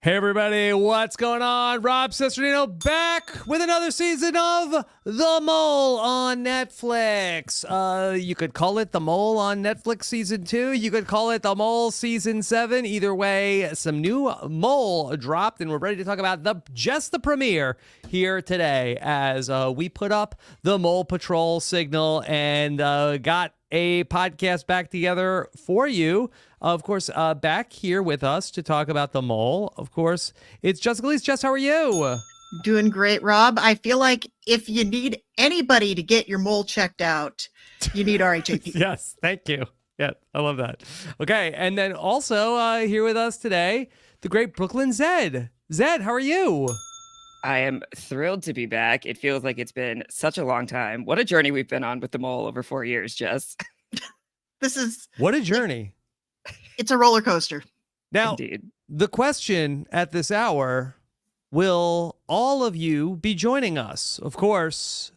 Hey everybody, what's going on? Rob Cesternino back with another season of The Mole on Netflix. You could call it The Mole on Netflix Season 2. You could call it The Mole Season 7. Either way, some new Mole dropped, and we're ready to talk about the premiere here today as we put up the Mole Patrol signal and got a podcast back together for you. Of course, back here with us to talk about the Mole, of course, it's Jessica Liese. Jess, how are you? Doing great, Rob. I feel like if you need anybody to get your mole checked out, you need RHAP. Yes, thank you. Yeah, I love that. Okay, and then also here with us today, the great Brooklyn Zed. Zed, how are you? I am thrilled to be back. It feels like it's been such a long time. What a journey we've been on with the Mole over 4 years, Jess. What a journey. It's a roller coaster. Now, Indeed. The question at this hour, will all of you be joining us? Of course,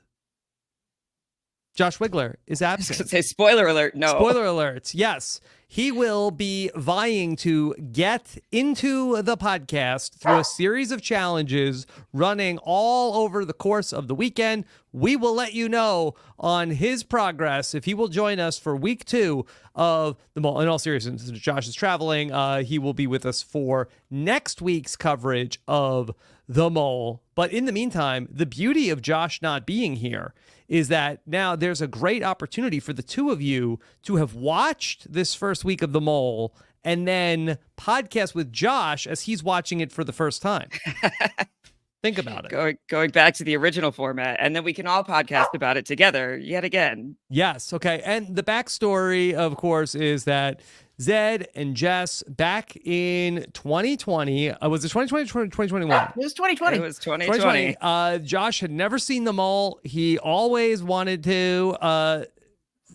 Josh Wigler is absent. Say spoiler alert. No. Spoiler alert. Yes. He will be vying to get into the podcast through a series of challenges running all over the course of the weekend. We will let you know on his progress if he will join us for week 2 of the Mole. In all seriousness, since Josh is traveling, he will be with us for next week's coverage of the Mole. But in the meantime, the beauty of Josh not being here is that now there's a great opportunity for the two of you to have watched this first week of the Mole and then podcast with Josh as he's watching it for the first time. Think about it. Going back to the original format, and then we can all podcast about it together yet again. Yes. Okay. And the backstory, of course, is that Zed and Jess back in 2020, was it 2020 or 2021? It was 2020. It was 2020. Josh had never seen the Mole. He always wanted to.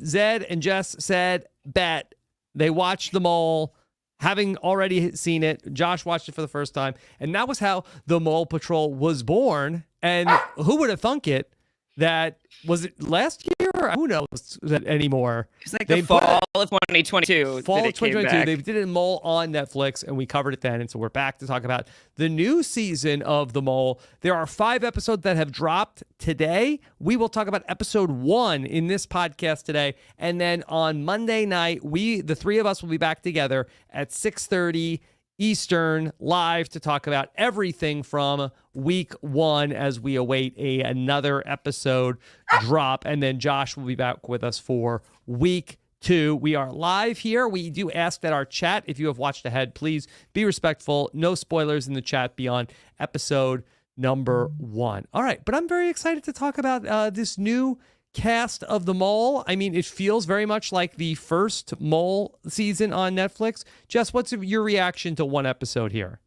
Zed and Jess said, bet. They watched the Mole. Having already seen it, Josh watched it for the first time. And that was how the Mole Patrol was born. And who would have thunk it? That was it last year? Who knows that anymore? It's like the fall of 2022. Fall of 2022. They did a Mole on Netflix, and we covered it then. And so we're back to talk about the new season of The Mole. There are 5 episodes that have dropped today. We will talk about episode 1 in this podcast today. And then on Monday night, the 3 of us will be back together at 6:30 Eastern live to talk about everything from week 1 as we await another episode drop. And then Josh will be back with us for week 2. We are live here. We do ask that our chat, if you have watched ahead, please be respectful. No spoilers in the chat beyond episode number 1. All right. But I'm very excited to talk about this new cast of the Mole. I mean, it feels very much like the first Mole season on Netflix. Jess, what's your reaction to one episode here?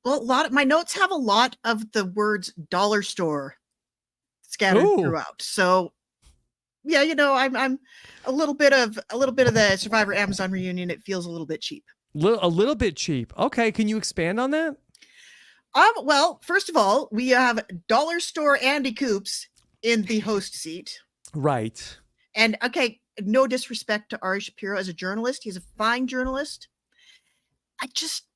Well, my notes have a lot of the words dollar store scattered throughout. So yeah, I'm a little bit of the Survivor Amazon reunion. It feels a little bit cheap. A little bit cheap. Okay, can you expand on that? Well, first of all, we have dollar store Andy Coops in the host seat. Right. And okay, no disrespect to Ari Shapiro as a journalist. He's a fine journalist. I just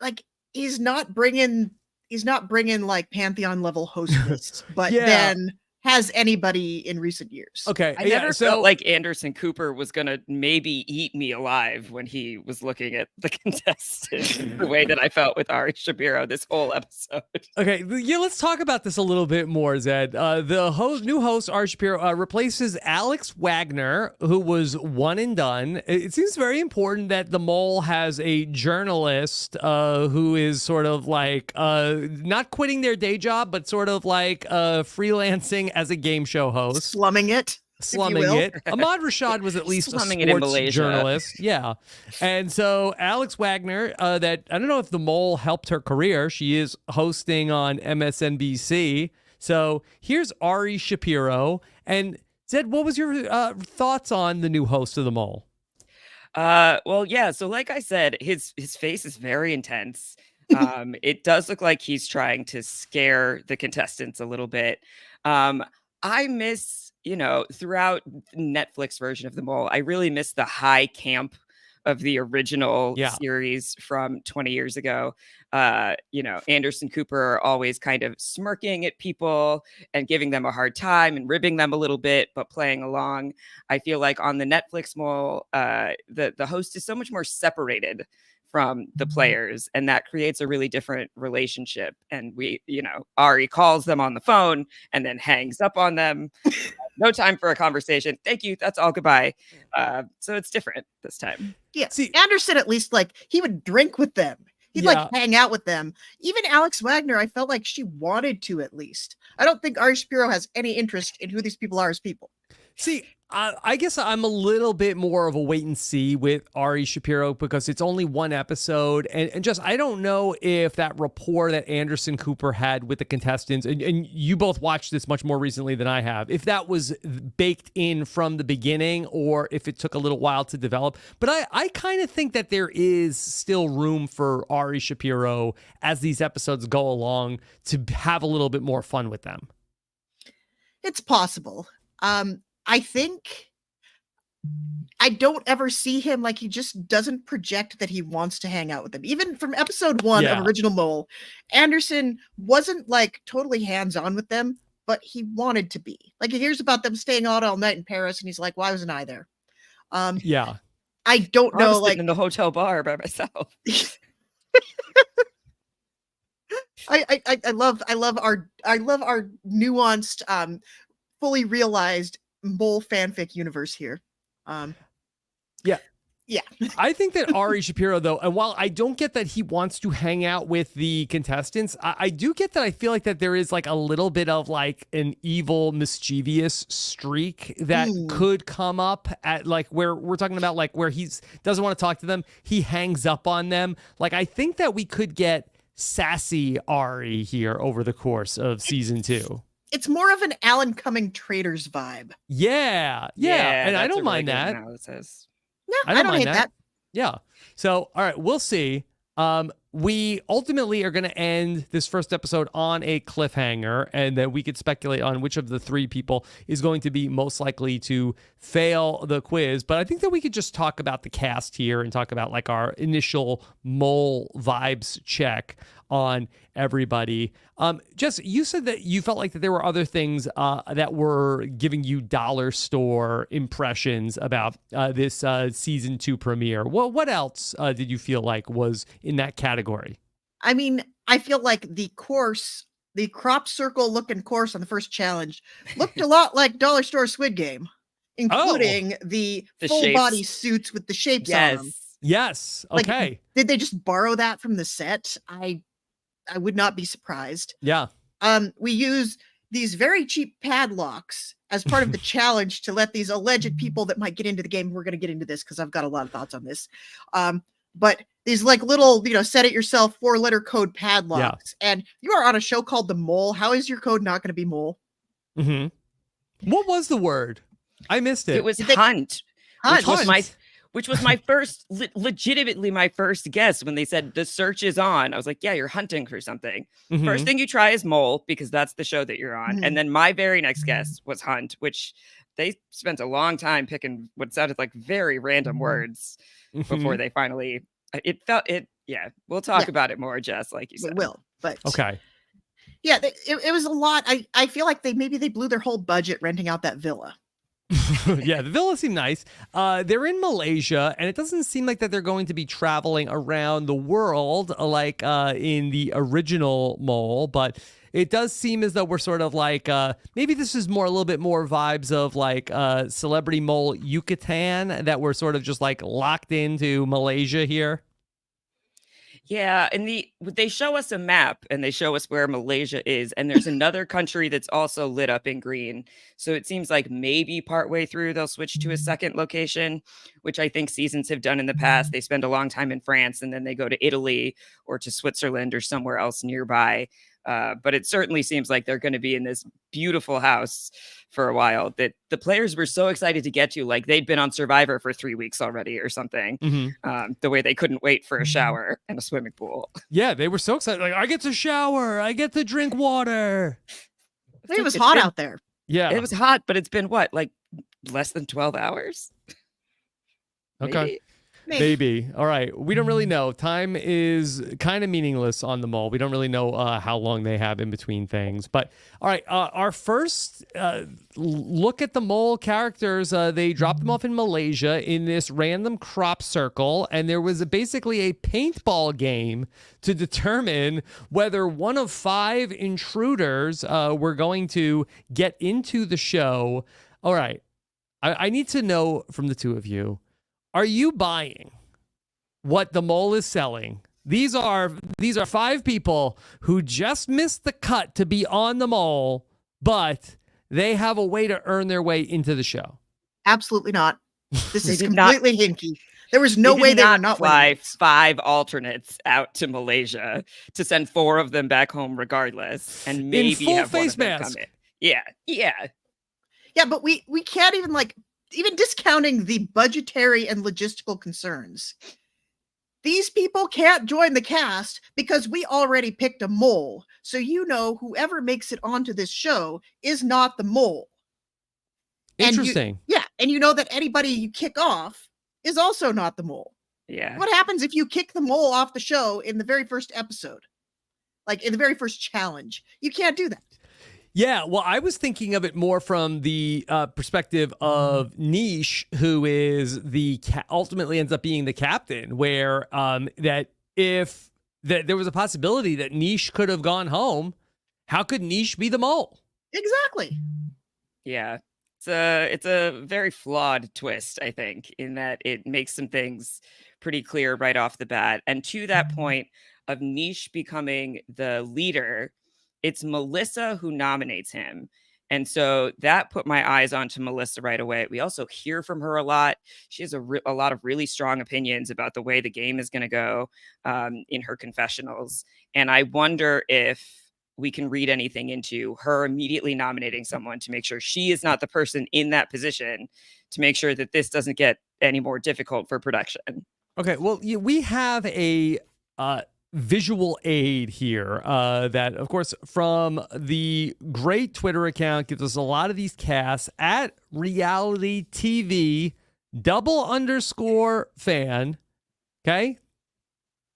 he's not bringing like Pantheon level host lists, but then has anybody in recent years. Okay. I never felt like Anderson Cooper was going to maybe eat me alive when he was looking at the contestants the way that I felt with Ari Shapiro this whole episode. Okay. Yeah, let's talk about this a little bit more, Zed. The new host, Ari Shapiro, replaces Alex Wagner, who was one and done. It seems very important that the Mole has a journalist who is sort of like not quitting their day job, but sort of like freelancing as a game show host. Slumming it. Ahmad Rashad was at least a sports journalist. Yeah. And so Alex Wagner, that I don't know if the Mole helped her career. She is hosting on MSNBC. So here's Ari Shapiro. And Zed, what was your thoughts on the new host of the Mole? Well, yeah. So like I said, his face is very intense. It does look like he's trying to scare the contestants a little bit. I miss, throughout the Netflix version of The Mole, I really miss the high camp of the original Yeah. series from 20 years ago. Anderson Cooper always kind of smirking at people and giving them a hard time and ribbing them a little bit, but playing along. I feel like on the Netflix mole, the host is so much more separated from the players, and that creates a really different relationship. And Ari calls them on the phone and then hangs up on them. No time for a conversation. Thank you. That's all. Goodbye. So it's different this time. Yeah. See- Anderson, at least, like, he would drink with them. He'd like hang out with them. Even Alex Wagner, I felt like she wanted to, at least. I don't think Ari Shapiro has any interest in who these people are as people. See, I guess I'm a little bit more of a wait and see with Ari Shapiro because it's only one episode. And just, I don't know if that rapport that Anderson Cooper had with the contestants, and you both watched this much more recently than I have, if that was baked in from the beginning or if it took a little while to develop. But I kind of think that there is still room for Ari Shapiro as these episodes go along to have a little bit more fun with them. It's possible. I think I don't ever see him, like, he just doesn't project that he wants to hang out with them. Even from episode 1 of Original Mole, Anderson wasn't like totally hands-on with them, but he wanted to be. Like, he hears about them staying out all night in Paris and he's like, why wasn't I there? Yeah. I don't I know, was like, sitting in the hotel bar by myself. I love our nuanced, fully realized mole fanfic universe here. Yeah. I think that Ari Shapiro, though, and while I don't get that he wants to hang out with the contestants, I do get that I feel like that there is like a little bit of like an evil, mischievous streak that could come up at like where we're talking about, like where he doesn't want to talk to them. He hangs up on them. Like, I think that we could get sassy Ari here over the course of season 2. It's more of an Alan Cumming Traders vibe. Yeah. And I don't mind that. Analysis. No, I don't hate that. Yeah. So, all right, we'll see. We ultimately are going to end this first episode on a cliffhanger, and then we could speculate on which of the 3 people is going to be most likely to fail the quiz. But I think that we could just talk about the cast here and talk about like our initial mole vibes check on everybody. Jess, you said that you felt like that there were other things that were giving you dollar store impressions about this season 2 premiere. Well, what else did you feel like was in that category? I mean, I feel like the crop circle looking course on the first challenge looked a lot like Dollar Store Squid Game, including the full shapes. Body suits with the shapes on them. Yes. Okay. Like, did they just borrow that from the set? I would not be surprised. Yeah. We use these very cheap padlocks as part of the challenge to let these alleged people that might get into the game. We're going to get into this because I've got a lot of thoughts on this. But these like little, set it yourself 4-letter code padlocks. Yeah. And you are on a show called The Mole. How is your code not going to be mole? Mm-hmm. What was the word? I missed it. It was hunt. Hunt. Which was my first, legitimately my first guess when they said the search is on. I was like, yeah, you're hunting for something. Mm-hmm. First thing you try is mole because that's the show that you're on. Mm-hmm. And then my very next guess was hunt, which they spent a long time picking what sounded like very random words before they finally, we'll talk about it more, Jess, like you said. We will, but. Okay. Yeah, it was a lot. I feel like they blew their whole budget renting out that villa. Yeah, the villa seemed nice. They're in Malaysia, and it doesn't seem like that they're going to be traveling around the world like in the original Mole, but it does seem as though we're sort of like maybe this is a little bit more vibes of like Celebrity Mole Yucatan, that we're sort of just like locked into Malaysia here. Yeah, and they show us a map and they show us where Malaysia is, and there's another country that's also lit up in green. So it seems like maybe partway through they'll switch to a second location, which I think seasons have done in the past. They spend a long time in France and then they go to Italy or to Switzerland or somewhere else nearby. But it certainly seems like they're going to be in this beautiful house for a while that the players were so excited to get to, like they'd been on Survivor for 3 weeks already or something. The way they couldn't wait for a shower and a swimming pool. Yeah, they were so excited. Like, I get to shower. I get to drink water. It was hot out there. Yeah. It was hot, but it's been what, like less than 12 hours? Okay. Maybe? Maybe. All right. We don't really know. Time is kind of meaningless on the mole. We don't really know how long they have in between things. But all right, our first look at the mole characters, they dropped them off in Malaysia in this random crop circle. And there was basically a paintball game to determine whether one of 5 intruders were going to get into the show. All right. I need to know from the two of you. Are you buying what the mole is selling? These are 5 people who just missed the cut to be on the mole, but they have a way to earn their way into the show. Absolutely not. This They is did not- completely hinky. There was no They way did they were not not fly winning. 5 alternates out to Malaysia to send 4 of them back home regardless, and maybe full have one face of them mask. come in. Yeah. Yeah, but we can't even discounting the budgetary and logistical concerns. These people can't join the cast because we already picked a mole. So whoever makes it onto this show is not the mole. Interesting. And you know that anybody you kick off is also not the mole. Yeah. What happens if you kick the mole off the show in the very first episode? Like in the very first challenge? You can't do that. Yeah, well, I was thinking of it more from the perspective of Niche, who is ultimately ends up being the captain, where that if there was a possibility that Niche could have gone home, how could Niche be the mole? Exactly. Yeah. It's a very flawed twist, I think, in that it makes some things pretty clear right off the bat. And to that point of Niche becoming the leader, it's Melissa who nominates him. And so that put my eyes onto Melissa right away. We also hear from her a lot. She has a lot of really strong opinions about the way the game is going to go in her confessionals. And I wonder if we can read anything into her immediately nominating someone to make sure she is not the person in that position, to make sure that this doesn't get any more difficult for production. Okay, well, we have a visual aid here that, of course, from the great Twitter account, gives us a lot of these casts at reality TV _fan. Okay,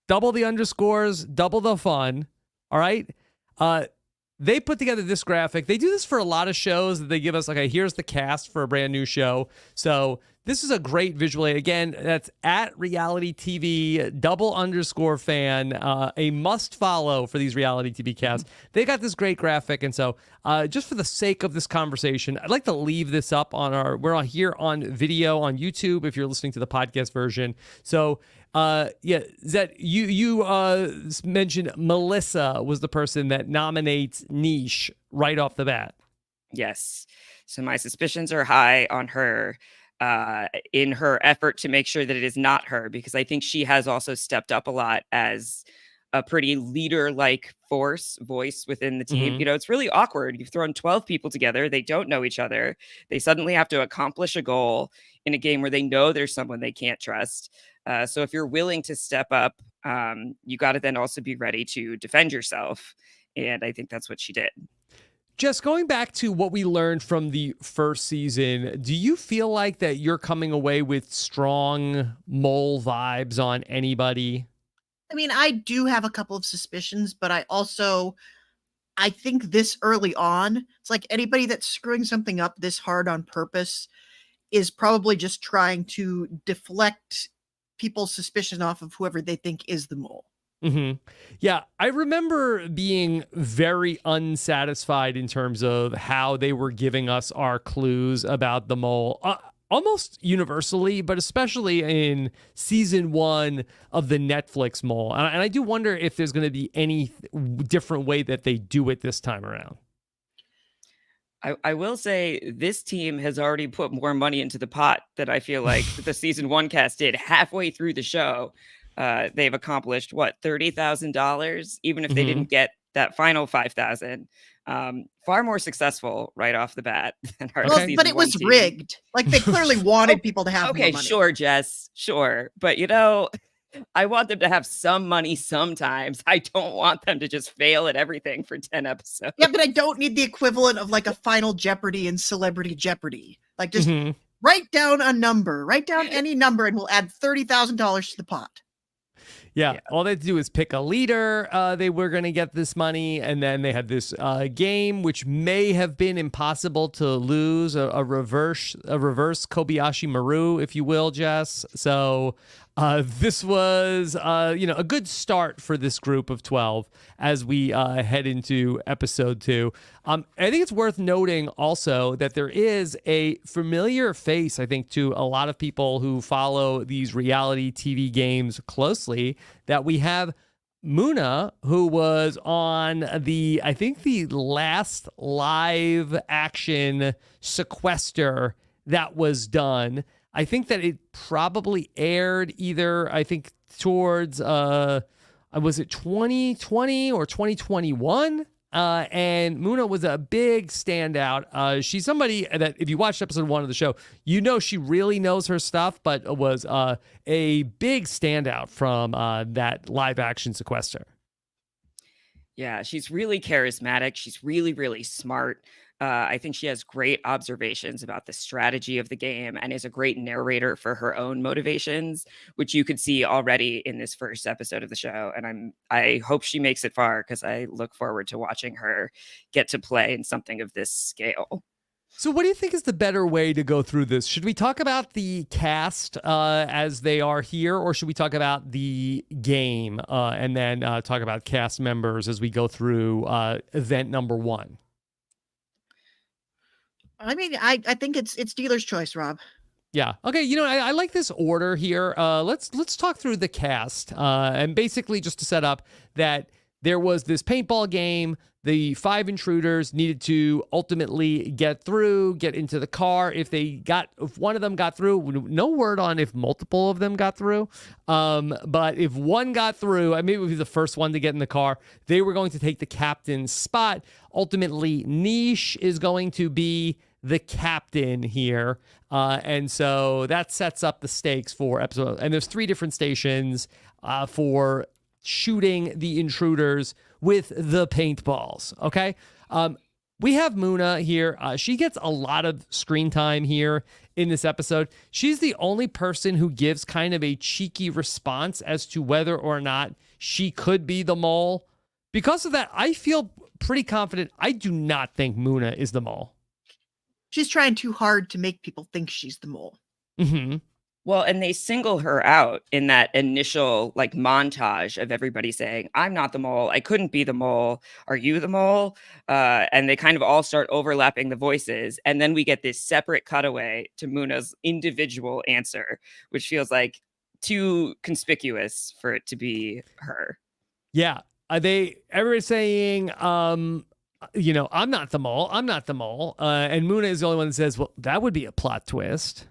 double the underscores, double the fun. All right. They put together this graphic. They do this for a lot of shows that they give us, okay, here's the cast for a brand new show. So this is a great visual aid. Again, that's at reality TV _fan, a must follow for these reality TV casts. They got this great graphic. And so just for the sake of this conversation, I'd like to leave this up we're here on video on YouTube if you're listening to the podcast version. So Zed, you mentioned Melissa was the person that nominates Niche right off the bat. Yes. So my suspicions are high on her in her effort to make sure that it is not her, because I think she has also stepped up a lot as a pretty leader-like voice within the team. Mm-hmm. It's really awkward. You've thrown 12 people together. They don't know each other. They suddenly have to accomplish a goal in a game where they know there's someone they can't trust. So if you're willing to step up, you got to then also be ready to defend yourself. And I think that's what she did. Just going back to what we learned from the first season, do you feel like that you're coming away with strong mole vibes on anybody? I mean, I do have a couple of suspicions, but I think this early on, it's like anybody that's screwing something up this hard on purpose is probably just trying to deflect people's suspicion off of whoever they think is the mole. Mm-hmm. Yeah, I remember being very unsatisfied in terms of how they were giving us our clues about the mole, almost universally, but especially in season 1 of the Netflix mole. And I do wonder if there's going to be any different way that they do it this time around. I will say this team has already put more money into the pot than I feel like the season 1 cast did. Halfway through the show, they've accomplished $30,000, even if they didn't get that final 5,000. Far more successful right off the bat than our season but it 1 was team. rigged. Like they clearly wanted people to have more Okay, money. sure, Jess, sure, but I want them to have some money sometimes. I don't want them to just fail at everything for 10 episodes. Yeah, but I don't need the equivalent of like a Final Jeopardy and Celebrity Jeopardy. Like just Write down a number. Write down any number, and we'll add $30,000 to the pot. Yeah, all they had to do is pick a leader. They were going to get this money, and then they had this game, which may have been impossible to lose, a reverse Kobayashi Maru, if you will, Jess. So this was, a good start for this group of 12 as we head into episode 2. I think it's worth noting also that there is a familiar face, I think, to a lot of people who follow these reality TV games closely, that we have Muna, who was on the last live action sequester that was done. I think that it probably aired either, towards, was it 2020 or 2021? And Muna was a big standout. She's somebody that if you watched episode 1 of the show, you know she really knows her stuff, but was a big standout from that live action sequester. Yeah, she's really charismatic. She's really, really smart. I think she has great observations about the strategy of the game and is a great narrator for her own motivations, which you could see already in this first episode of the show. And I hope she makes it far because I look forward to watching her get to play in something of this scale. So what do you think is the better way to go through this? Should we talk about the cast as they are here, or should we talk about the game and then talk about cast members as we go through event number 1? I mean, I think it's dealer's choice, Rob. Yeah. Okay. I like this order here. Let's talk through the cast and basically just to set up that there was this paintball game. The 5 intruders needed to ultimately get into the car. If one of them got through, no word on if multiple of them got through. But if one got through, maybe it would be the first one to get in the car. They were going to take the captain's spot. Ultimately, Niche is going to be the captain here. And so that sets up the stakes for episode. And there's 3 different stations for shooting the intruders with the paintballs. Okay. We have Muna here. She gets a lot of screen time here in this episode. She's the only person who gives kind of a cheeky response as to whether or not she could be the mole. Because of that, I feel pretty confident. I do not think Muna is the mole. She's trying too hard to make people think she's the mole. Mm-hmm. Well, and they single her out in that initial montage of everybody saying, I'm not the mole. I couldn't be the mole. Are you the mole? And they kind of all start overlapping the voices. And then we get this separate cutaway to Muna's individual answer, which feels like too conspicuous for it to be her. Yeah. Everybody's saying, I'm not the mole. I'm not the mole. And Muna is the only one that says, well, that would be a plot twist.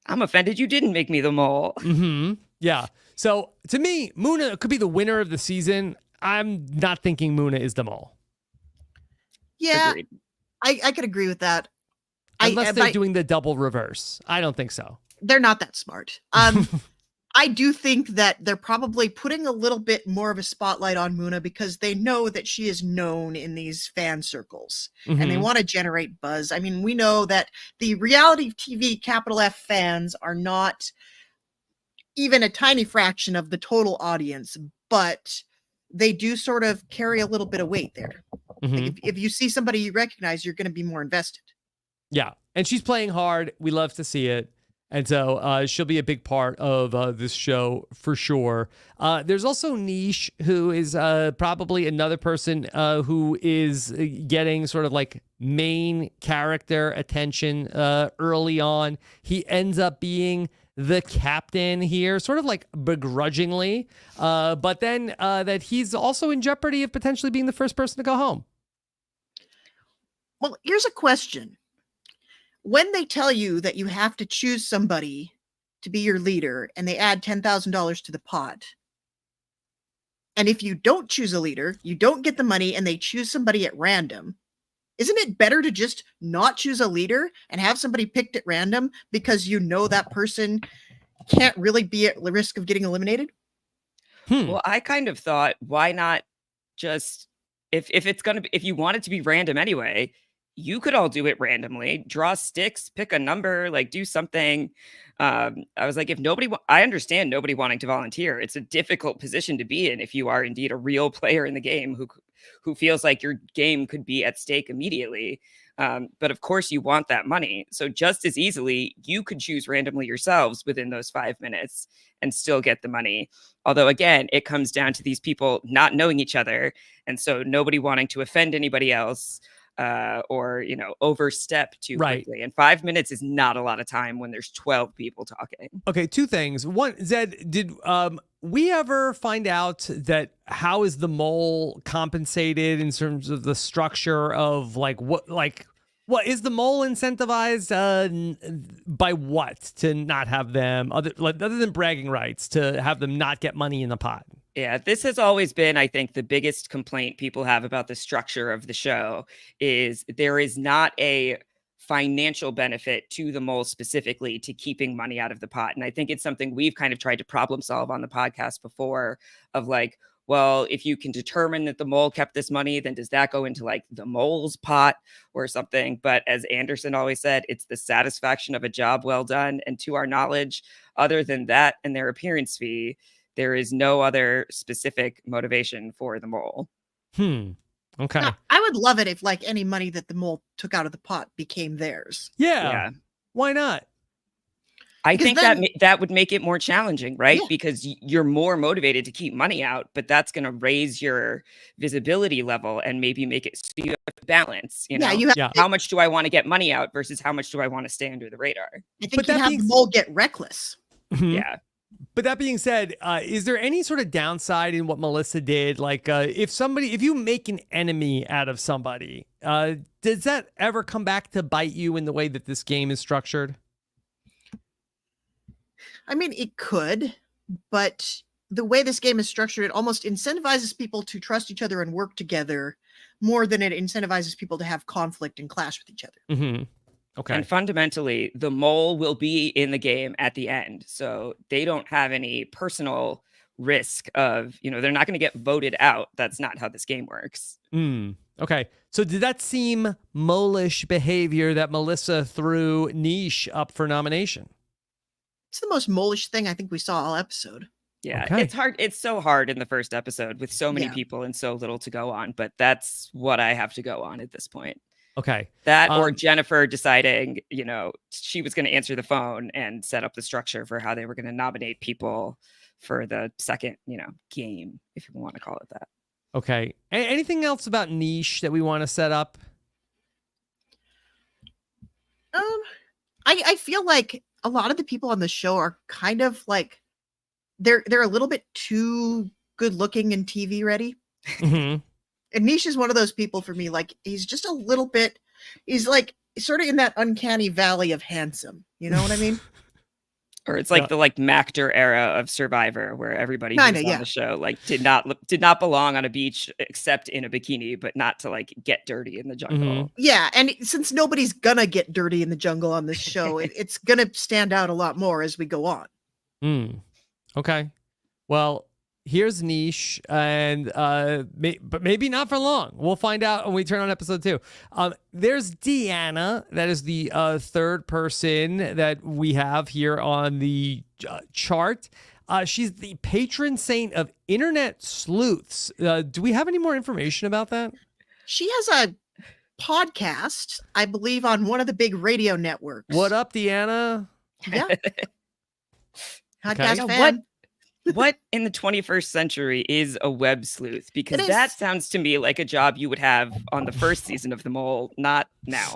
I'm offended you didn't make me the mole. Mm-hmm. Yeah. So to me, Muna could be the winner of the season. I'm not thinking Muna is the mole. Yeah, I could agree with that. Unless they're doing the double reverse. I don't think so. They're not that smart. I do think that they're probably putting a little bit more of a spotlight on Muna because they know that she is known in these fan circles and they want to generate buzz. I mean, we know that the reality TV capital F fans are not even a tiny fraction of the total audience, but they do sort of carry a little bit of weight there. Like if you see somebody you recognize, you're going to be more invested. Yeah. And she's playing hard. We love to see it. And so she'll be a big part of this show for sure. There's also Niche, who is probably another person who is getting sort of like main character attention early on. He ends up being the captain here, sort of like begrudgingly, but then that he's also in jeopardy of potentially being the first person to go home. Well, here's a question. When they tell you that you have to choose somebody to be your leader and they add $10,000 to the pot, and if you don't choose a leader, you don't get the money and they choose somebody at random, isn't it better to just not choose a leader and have somebody picked at random because you know that person can't really be at risk of getting eliminated? Well, I kind of thought, why not just if it's going to be, if you want it to be random anyway, you could all do it randomly, draw sticks, pick a number, like do something. I was like, if nobody, I understand nobody wanting to volunteer. It's a difficult position to be in if you are indeed a real player in the game who feels like your game could be at stake immediately. But of course, you want that money. So just as easily, you could choose randomly yourselves within those 5 minutes and still get the money. Although, again, it comes down to these people not knowing each other. And so nobody wanting to offend anybody else or, overstep too quickly. And 5 minutes is not a lot of time when there's 12 people talking. Okay, two things. One, Zed, did we ever find out that how is the mole compensated in terms of the structure of what is the mole incentivized by what to not have them other than bragging rights to have them not get money in the pot? Yeah, this has always been, I think, the biggest complaint people have about the structure of the show is there is not a financial benefit to the mole specifically to keeping money out of the pot. And I think it's something we've kind of tried to problem solve on the podcast before of like, well, if you can determine that the mole kept this money, then does that go into like the mole's pot or something? But as Anderson always said, it's the satisfaction of a job well done. And to our knowledge, other than that and their appearance fee, there is no other specific motivation for the mole. Okay. Now, I would love it if like any money that the mole took out of the pot became theirs. Yeah. Why not? I think that would make it more challenging, right? Yeah. Because you're more motivated to keep money out, but that's going to raise your visibility level and maybe make it so you have to balance. How much do I want to get money out versus how much do I want to stay under the radar? I think you have the mole get reckless. Yeah. But that being said, is there any sort of downside in what Melissa did? Like, if you make an enemy out of somebody, does that ever come back to bite you in the way that this game is structured? I mean, it could, but the way this game is structured, it almost incentivizes people to trust each other and work together more than it incentivizes people to have conflict and clash with each other. Mm-hmm. Okay. And fundamentally, the mole will be in the game at the end. So they don't have any personal risk of, they're not going to get voted out. That's not how this game works. Okay. So did that seem mole-ish behavior that Melissa threw Niche up for nomination? It's the most mole-ish thing I think we saw all episode. Yeah, okay. It's hard. It's so hard in the first episode with so many people and so little to go on. But that's what I have to go on at this point. Okay. That or Jennifer deciding, she was going to answer the phone and set up the structure for how they were going to nominate people for the second, game, if you want to call it that. Okay. Anything else about Niche that we want to set up? I feel like a lot of the people on the show are kind of like they're a little bit too good looking and TV ready. Mm-hmm. And Niche is one of those people for me. Like he's just a little bit. He's like sort of in that uncanny valley of handsome. You know what I mean? Or it's like the Mactor era of Survivor, where everybody who's on the show did not belong on a beach except in a bikini, but not to get dirty in the jungle. Mm-hmm. Yeah, and since nobody's gonna get dirty in the jungle on this show, it's gonna stand out a lot more as we go on. Okay. Well, here's Niche, and but maybe not for long. We'll find out when we turn on episode 2. There's Deanna. That is the third person that we have here on the chart. She's the patron saint of internet sleuths. Do we have any more information about that? She has a podcast, I believe, on one of the big radio networks. What up, Deanna? Yeah. Podcast fan. What in the 21st century is a web sleuth? Because that sounds to me like a job you would have on the first season of The Mole, not now.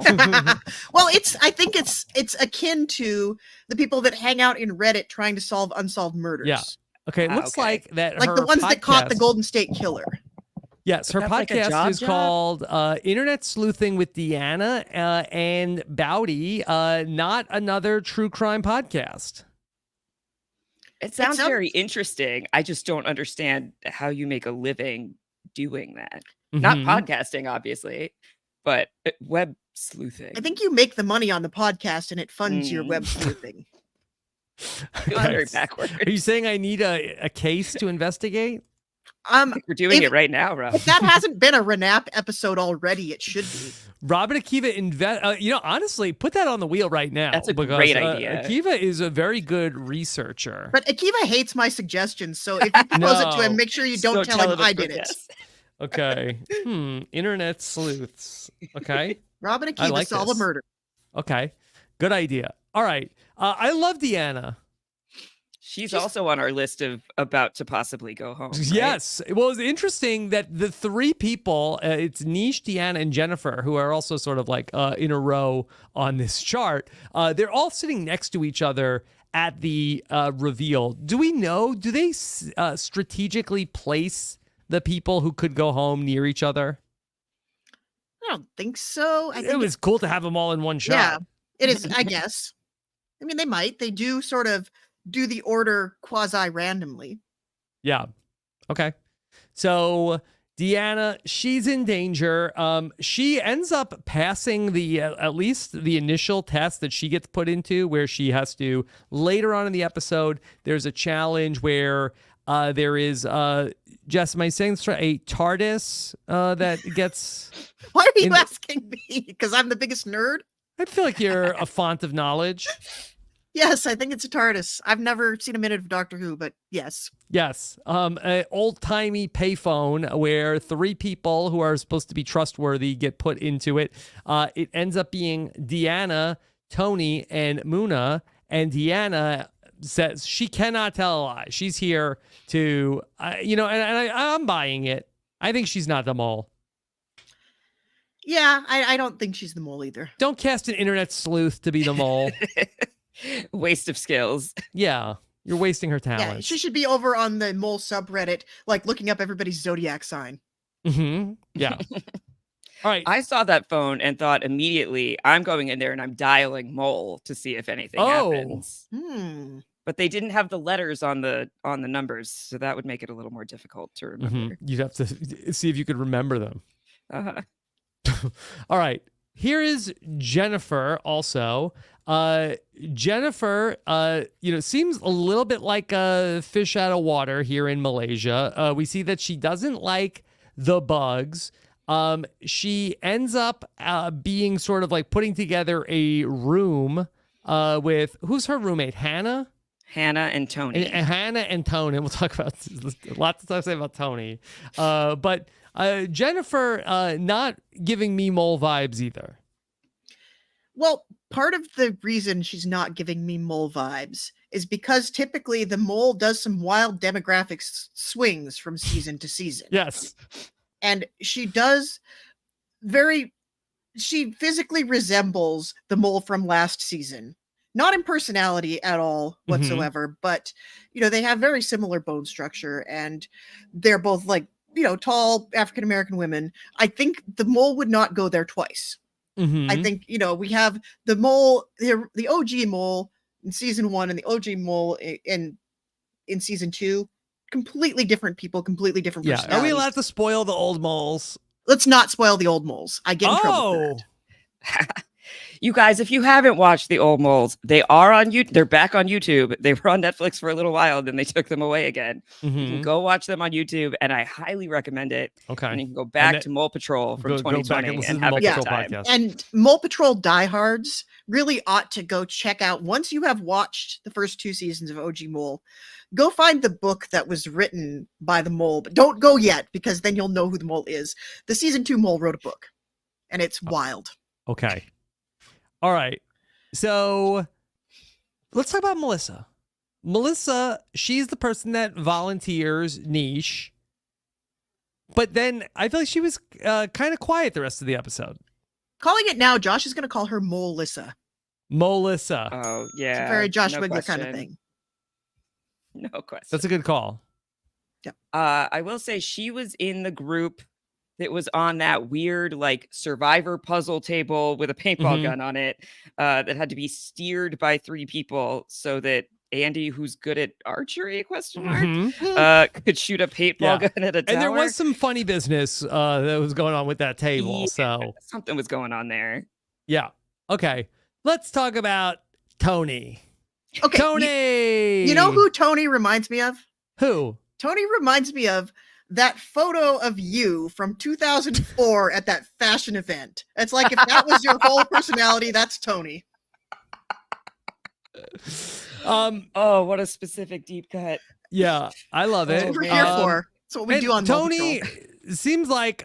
Well, I think it's akin to the people that hang out in Reddit trying to solve unsolved murders. Yeah. Okay. It looks like that. Like the ones that caught the Golden State Killer. Yes, her podcast is called Internet Sleuthing with Deanna and Bowdy, not another true crime podcast. It sounds very interesting. I just don't understand how you make a living doing that. Mm-hmm. Not podcasting, obviously, but web sleuthing. I think you make the money on the podcast and it funds your web sleuthing. Very backward. Are you saying I need a case to investigate? We're doing if- it right now, Rob. If that hasn't been a RHAP episode already, it should be. Rob and Akiva honestly, put that on the wheel right now. That's a because, great idea. Akiva is a very good researcher. But Akiva hates my suggestions, so if you propose it to him, make sure you don't tell him I did it. Yes. Okay. Internet sleuths. Okay. Rob and I Akiva like solve this. a murder. Okay. Good idea. All right. I love Deanna. She's also on our list of about to possibly go home. Right? Yes. Well, it's interesting that the three people, it's Niche, Deanna, and Jennifer, who are also sort of like in a row on this chart. They're all sitting next to each other at the reveal. Do we know, do they strategically place the people who could go home near each other? I don't think so. I think It was cool to have them all in one shot. Yeah, it is, I guess. I mean, they might. They do sort of do the order quasi-randomly. Yeah. Okay. So Deanna, she's in danger. She ends up passing the at least the initial test that she gets put into, where she has to, later on in the episode, there's a challenge where there is Jess, am I saying this right? A TARDIS that gets. Why are you asking me? Because I'm the biggest nerd? I feel like you're a font of knowledge. Yes, I think it's a TARDIS. I've never seen a minute of Doctor Who, but yes. Yes. An old-timey payphone where three people who are supposed to be trustworthy get put into it. It ends up being Deanna, Tony, and Muna. And Deanna says she cannot tell a lie. She's here to, I'm buying it. I think she's not the mole. Yeah, I don't think she's the mole either. Don't cast an internet sleuth to be the mole. Waste of skills. Yeah, you're wasting her Yeah, talent. she should be over on the mole subreddit, like looking up everybody's zodiac sign. Mm-hmm. Yeah. All right. I saw that phone and thought immediately, I'm going in there and I'm dialing mole to see if anything happens. But they didn't have the letters on the numbers, so that would make it a little more difficult to remember. You'd have to see if you could remember them. Uh-huh. All right. Here is Jennifer also. Jennifer, seems a little bit like a fish out of water here in Malaysia. We see that she doesn't like the bugs. She ends up being sort of like putting together a room with, who's her roommate? Hannah and Tony. Hannah and Tony. We'll talk about lots of stuff to say about Tony. But Jennifer not giving me mole vibes either. Well, part of the reason she's not giving me mole vibes is because typically the mole does some wild demographic swings from season to season. Yes. And she physically resembles the mole from last season. Not in personality at all whatsoever, but, they have very similar bone structure and they're both like, tall African-American women. I think the mole would not go there twice. I think, we have the mole, the OG mole in season 1 and the OG mole in season 2, completely different people, completely different personalities. Are we allowed to spoil the old moles? Let's not spoil the old moles. I get in trouble for that. You guys, if you haven't watched the old moles, they are on YouTube. They're back on YouTube. They were on Netflix for a little while, and then they took them away again. You can go watch them on YouTube, and I highly recommend it. Okay. And you can go back to Mole Patrol from 2020 and have a good time. Podcast. And Mole Patrol diehards really ought to go check out, once you have watched the first 2 seasons of OG Mole, go find the book that was written by the mole, but don't go yet, because then you'll know who the mole is. The season 2 mole wrote a book, and it's wild. Okay. All right. So let's talk about Melissa. Melissa, she's the person that volunteers Niche. But then I feel like she was kind of quiet the rest of the episode. Calling it now, Josh is going to call her Molissa. Melissa. Oh, yeah. It's a very Josh no Wigler question. kind of thing. No question. That's a good call. Yep. I will say she was in the group that was on that weird like survivor puzzle table with a paintball gun on it that had to be steered by 3 people so that Andy, who's good at archery, could shoot a paintball gun at a tower. And there was some funny business that was going on with that table. Yeah, so something was going on there. Yeah. Okay. Let's talk about Tony. Okay. Tony. You know who Tony reminds me of? Who? Tony reminds me of that photo of you from 2004 at that fashion event. It's like if that was your whole personality, that's Tony. Oh, what a specific deep cut. Yeah, I love it. That's what we're here for. That's what we do on Mole Tony Patrol. seems like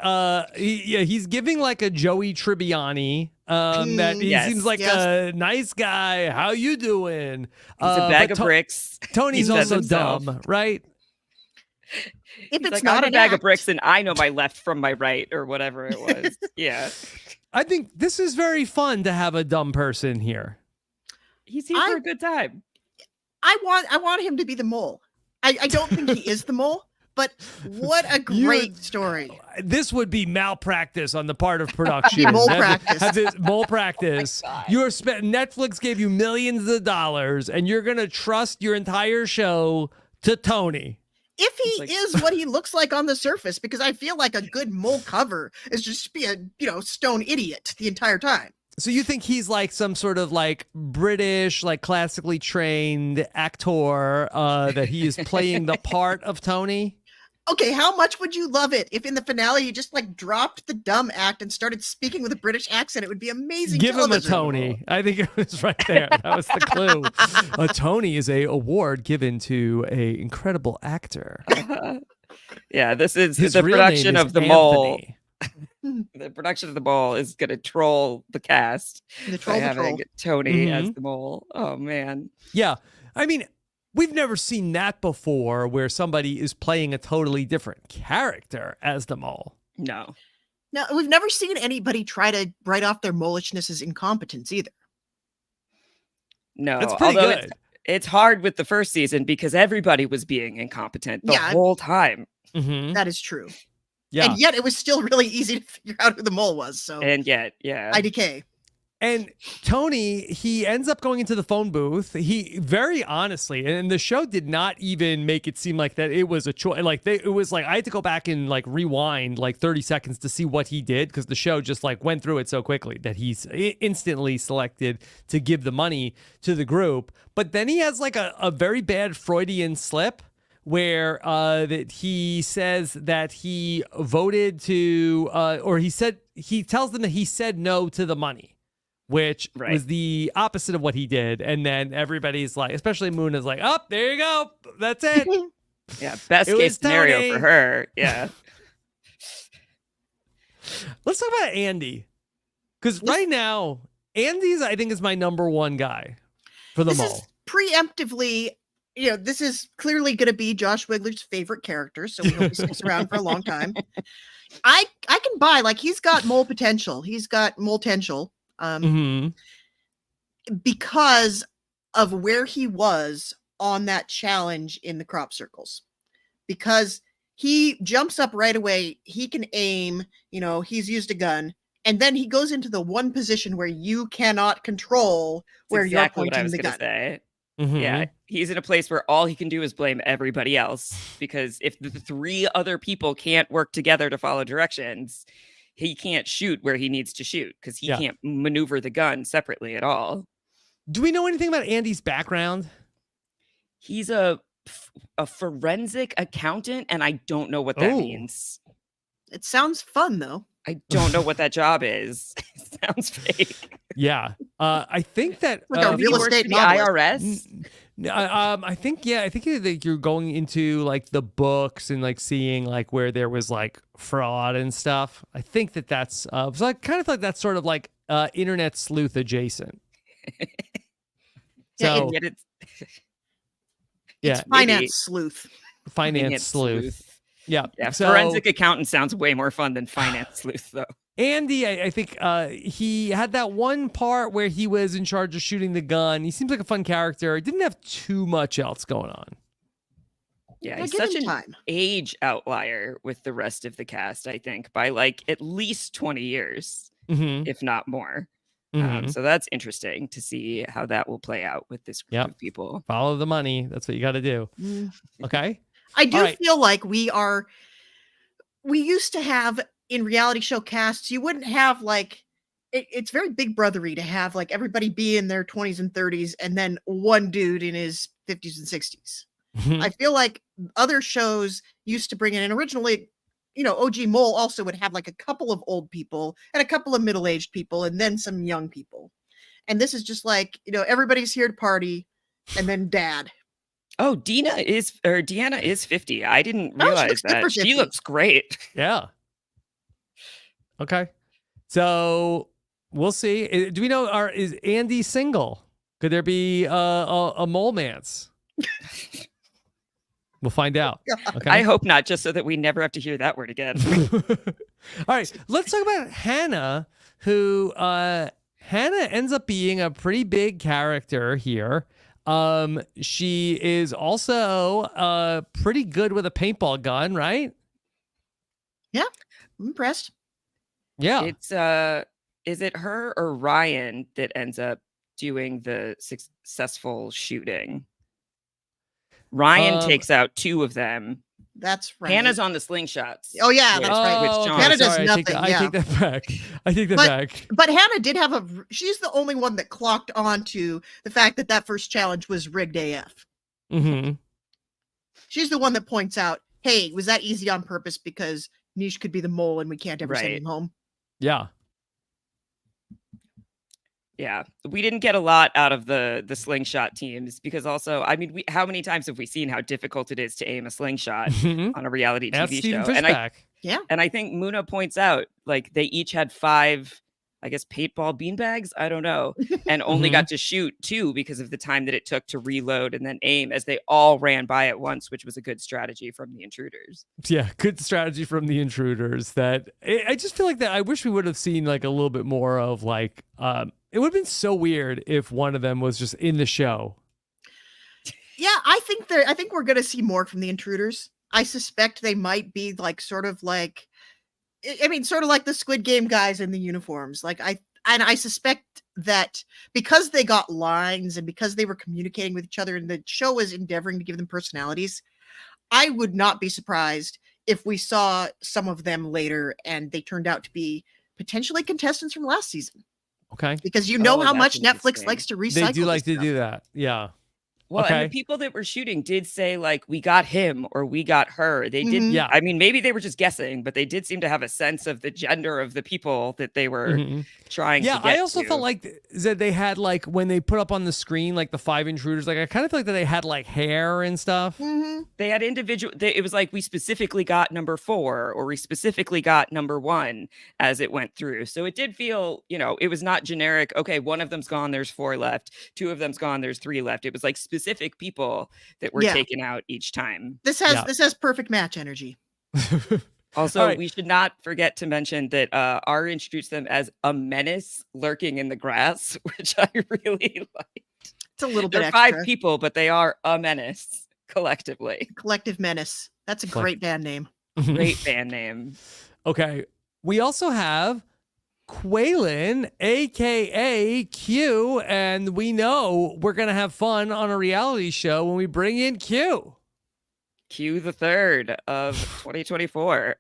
he's giving like a Joey Tribbiani. That he Yes, seems like yes. a nice guy. How you doing? He's a bag but of bricks. Tony's He says also himself. dumb, right? If He's it's like, not I'm a an bag of act, bricks and I know my left from my right or whatever it was. Yeah. I think this is very fun to have a dumb person here. He's here for a good time. I want him to be the mole. I don't think he is the mole, but what a great story. This would be malpractice on the part of production. Mole practice. Mole practice. Netflix gave you millions of dollars, and you're gonna trust your entire show to Tony. If he is what he looks like on the surface, because I feel like a good mole cover is just be a stone idiot the entire time. So you think he's like some sort of like British, like classically trained actor that he is playing the part of Tony? Okay, how much would you love it if in the finale you just like dropped the dumb act and started speaking with a British accent? It would be amazing. Give him a television. Tony. I think it was right there. That was the clue. A Tony is a award given to a incredible actor. Yeah, this is His the real production name is of the mole. Anthony. The production of the mole is going to troll the cast The by troll having Tony Mhm. as the mole. Oh man. Yeah. I mean, we've never seen that before where somebody is playing a totally different character as the mole. No. Now, we've never seen anybody try to write off their molishness as incompetence either. No. That's pretty Although good. It's hard with the first season because everybody was being incompetent the Yeah. whole time. Mm-hmm. That is true. Yeah. And yet it was still really easy to figure out who the mole was. So And yet, yeah. IDK. And Tony, he ends up going into the phone booth. He very honestly, and the show did not even make it seem like that it was a choice. Like it was like I had to go back and like rewind like 30 seconds to see what he did because the show just like went through it so quickly that he's instantly selected to give the money to the group. But then he has like a very bad Freudian slip where that he says that he voted to, or he tells them that he said no to the money, which was the opposite of what he did. And then everybody's like, especially Moon is like, oh, there you go. That's it. Yeah, best It case was scenario Tony. for her. Yeah. Let's talk about Andy. Because right now, Andy's, I think, is my number one guy for the This mole. is preemptively, this is clearly going to be Josh Wigler's favorite character, so we hope he sticks around for a long time. I can buy, like, he's got mole potential. He's got mole potential because of where he was on that challenge in the crop circles. Because he jumps up right away, he can aim, he's used a gun, and then he goes into the one position where you cannot control where exactly you're what I pointing was the gonna gun. say. Mm-hmm. Yeah, he's in a place where all he can do is blame everybody else because if the three other people can't work together to follow directions, he can't shoot where he needs to shoot because he can't maneuver the gun separately at all. Do we know anything about Andy's background? He's a forensic accountant, and I don't know what that means. It sounds fun, though. I don't know what that job is. It sounds fake. Yeah. I think that Like a Maybe real he works estate for the novelist. IRS. I think that you're going into like the books and like seeing like where there was like fraud and stuff. I think that's so I kind of like that's sort of like internet sleuth adjacent. Yeah, So And yet it's It's maybe. finance sleuth. finance sleuth. Yeah. Yeah, So forensic accountant sounds way more fun than finance sleuth, though. Andy, I think he had that one part where he was in charge of shooting the gun. He seems like a fun character. He didn't have too much else going on. Yeah, Yeah, he's give such him an time. age outlier with the rest of the cast, I think, by like at least 20 years, Mm-hmm. if not more. Mhm. So that's interesting to see how that will play out with this group of people. Follow the money. That's what you got to do. Okay. I do All right. feel like we used to have in reality show casts, you wouldn't have like, it's very big brothery to have like everybody be in their 20s and 30s and then one dude in his 50s and 60s. I feel like other shows used to bring in, and originally, OG Mole also would have like a couple of old people and a couple of middle-aged people and then some young people. And this is just like, everybody's here to party and then dad. Oh, Deanna is 50. I didn't Oh, she realize looks good for that. She 50. looks great. Yeah. Okay. So we'll see. Do we know, is Andy single? Could there be a mole mance? We'll find out. Okay. I hope not, just so that we never have to hear that word again. All right. Let's talk about Hannah, who Hannah ends up being a pretty big character here. She is also pretty good with a paintball gun, right? Yeah. I'm impressed. Yeah. It's is it her or Ryan that ends up doing the successful shooting? Ryan takes out 2 of them. That's right. Hannah's on the slingshots. Oh yeah, with- that's right. with okay, John. Hannah does sorry, nothing, I yeah. take that back. I take that back. But Hannah did have she's the only one that clocked on to the fact that first challenge was rigged AF. Mm-hmm. She's the one that points out, hey, was that easy on purpose because Niche could be the mole and we can't ever send Right. him home? Yeah. Yeah, we didn't get a lot out of the slingshot teams because also, I mean, how many times have we seen how difficult it is to aim a slingshot Mhm. on a reality That's TV Stephen show? Fishback. And I think Muna points out, like, they each had 5, I guess, paintball beanbags. I don't know, and only got to shoot 2 because of the time that it took to reload and then aim, as they all ran by at once, which was a good strategy from the intruders. Yeah, good strategy from the intruders. That I just feel like that. I wish we would have seen like a little bit more of like. It would have been so weird if one of them was just in the show. Yeah, I think we're gonna see more from the intruders. I suspect they might be like sort of like the Squid Game guys in the uniforms. Like I suspect that because they got lines and because they were communicating with each other and the show was endeavoring to give them personalities, I would not be surprised if we saw some of them later and they turned out to be potentially contestants from last season. Okay. Because how that's much Netflix interesting. likes to recycle. They do like this to stuff. do that. Yeah. Well, Okay. and the people that were shooting did say, like, we got him or we got her. They did. Mhm. Yeah. I mean, maybe they were just guessing, but they did seem to have a sense of the gender of the people that they were Mhm. trying Yeah, to get I also to. felt like that they had like when they put up on the screen like the 5 intruders, like I kind of feel like that they had like hair and stuff. Mhm. They had individual. It was like we specifically got number 4 or we specifically got number 1 as it went through. So it did feel, it was not generic. Okay, one of them's gone. There's 4 left. 2 of them's gone. There's 3 left. It was like specific people that were Yeah. taken out each time. This has perfect match energy. Also, All right. we should not forget to mention that Ari introduced them as a menace lurking in the grass, which I really like. It's a little bit They're extra. 5 people, but they are a menace collectively. Collective Menace. That's a great band name. Great band name. Okay. We also have Quaylen, aka Q, and we know we're gonna have fun on a reality show when we bring in Q. Q the 3rd of 2024.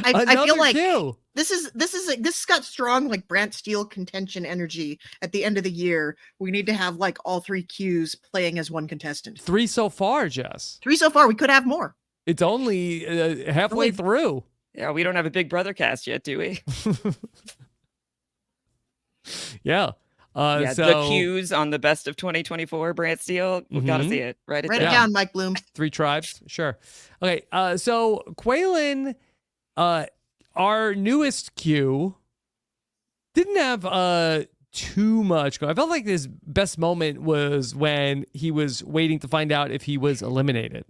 I feel Another like Q. this has got strong like Brant Steele contention energy at the end of the year. We need to have like all 3 Qs playing as one contestant. 3 so far, Jess. 3 so far. We could have more. It's only halfway through. Yeah, we don't have a Big Brother cast yet, do we? Yeah. Yeah, so the Qs on the best of 2024, Brant Steele. We gotta Mhm. see it. Write it Write down. it down, Mike Bloom. 3 tribes, sure. Okay, so Quaylen, our newest Q, didn't have too much going. I felt like his best moment was when he was waiting to find out if he was eliminated.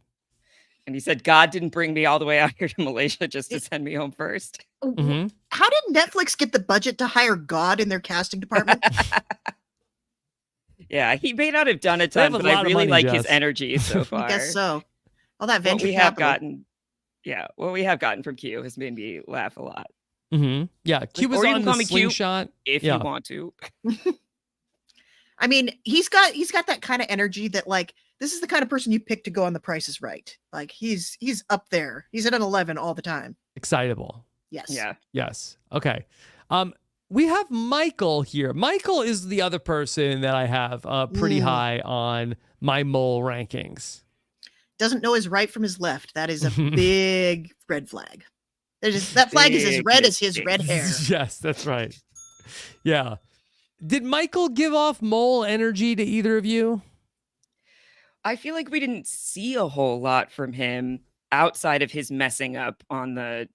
And he said, God didn't bring me all the way out here to Malaysia just to send me home first. Mhm. How did Netflix get the budget to hire God in their casting department? Yeah, he may not have done a They have ton, a but I lot of really money, like his Jess. energy so far. I guess so. All that What venture we have capital. gotten, what we have gotten from Q has made me laugh a lot. Yeah, Q was or you on can the call me Q slingshot. If Yeah. you want to. I mean, he's got that kind of energy that like this is the kind of person you pick to go on The Price is Right. Like he's up there. He's at an 11 all the time. Excitable. Yes. Yeah. Yes. Okay. We have Michael here. Michael is the other person that I have pretty high on my mole rankings. doesn't know his right from his left. That is a big red flag. That flag is as red as his red hair. Yes, that's right. Yeah. Did Michael give off mole energy to either of you? I feel like we didn't see a whole lot from him outside of his messing up on the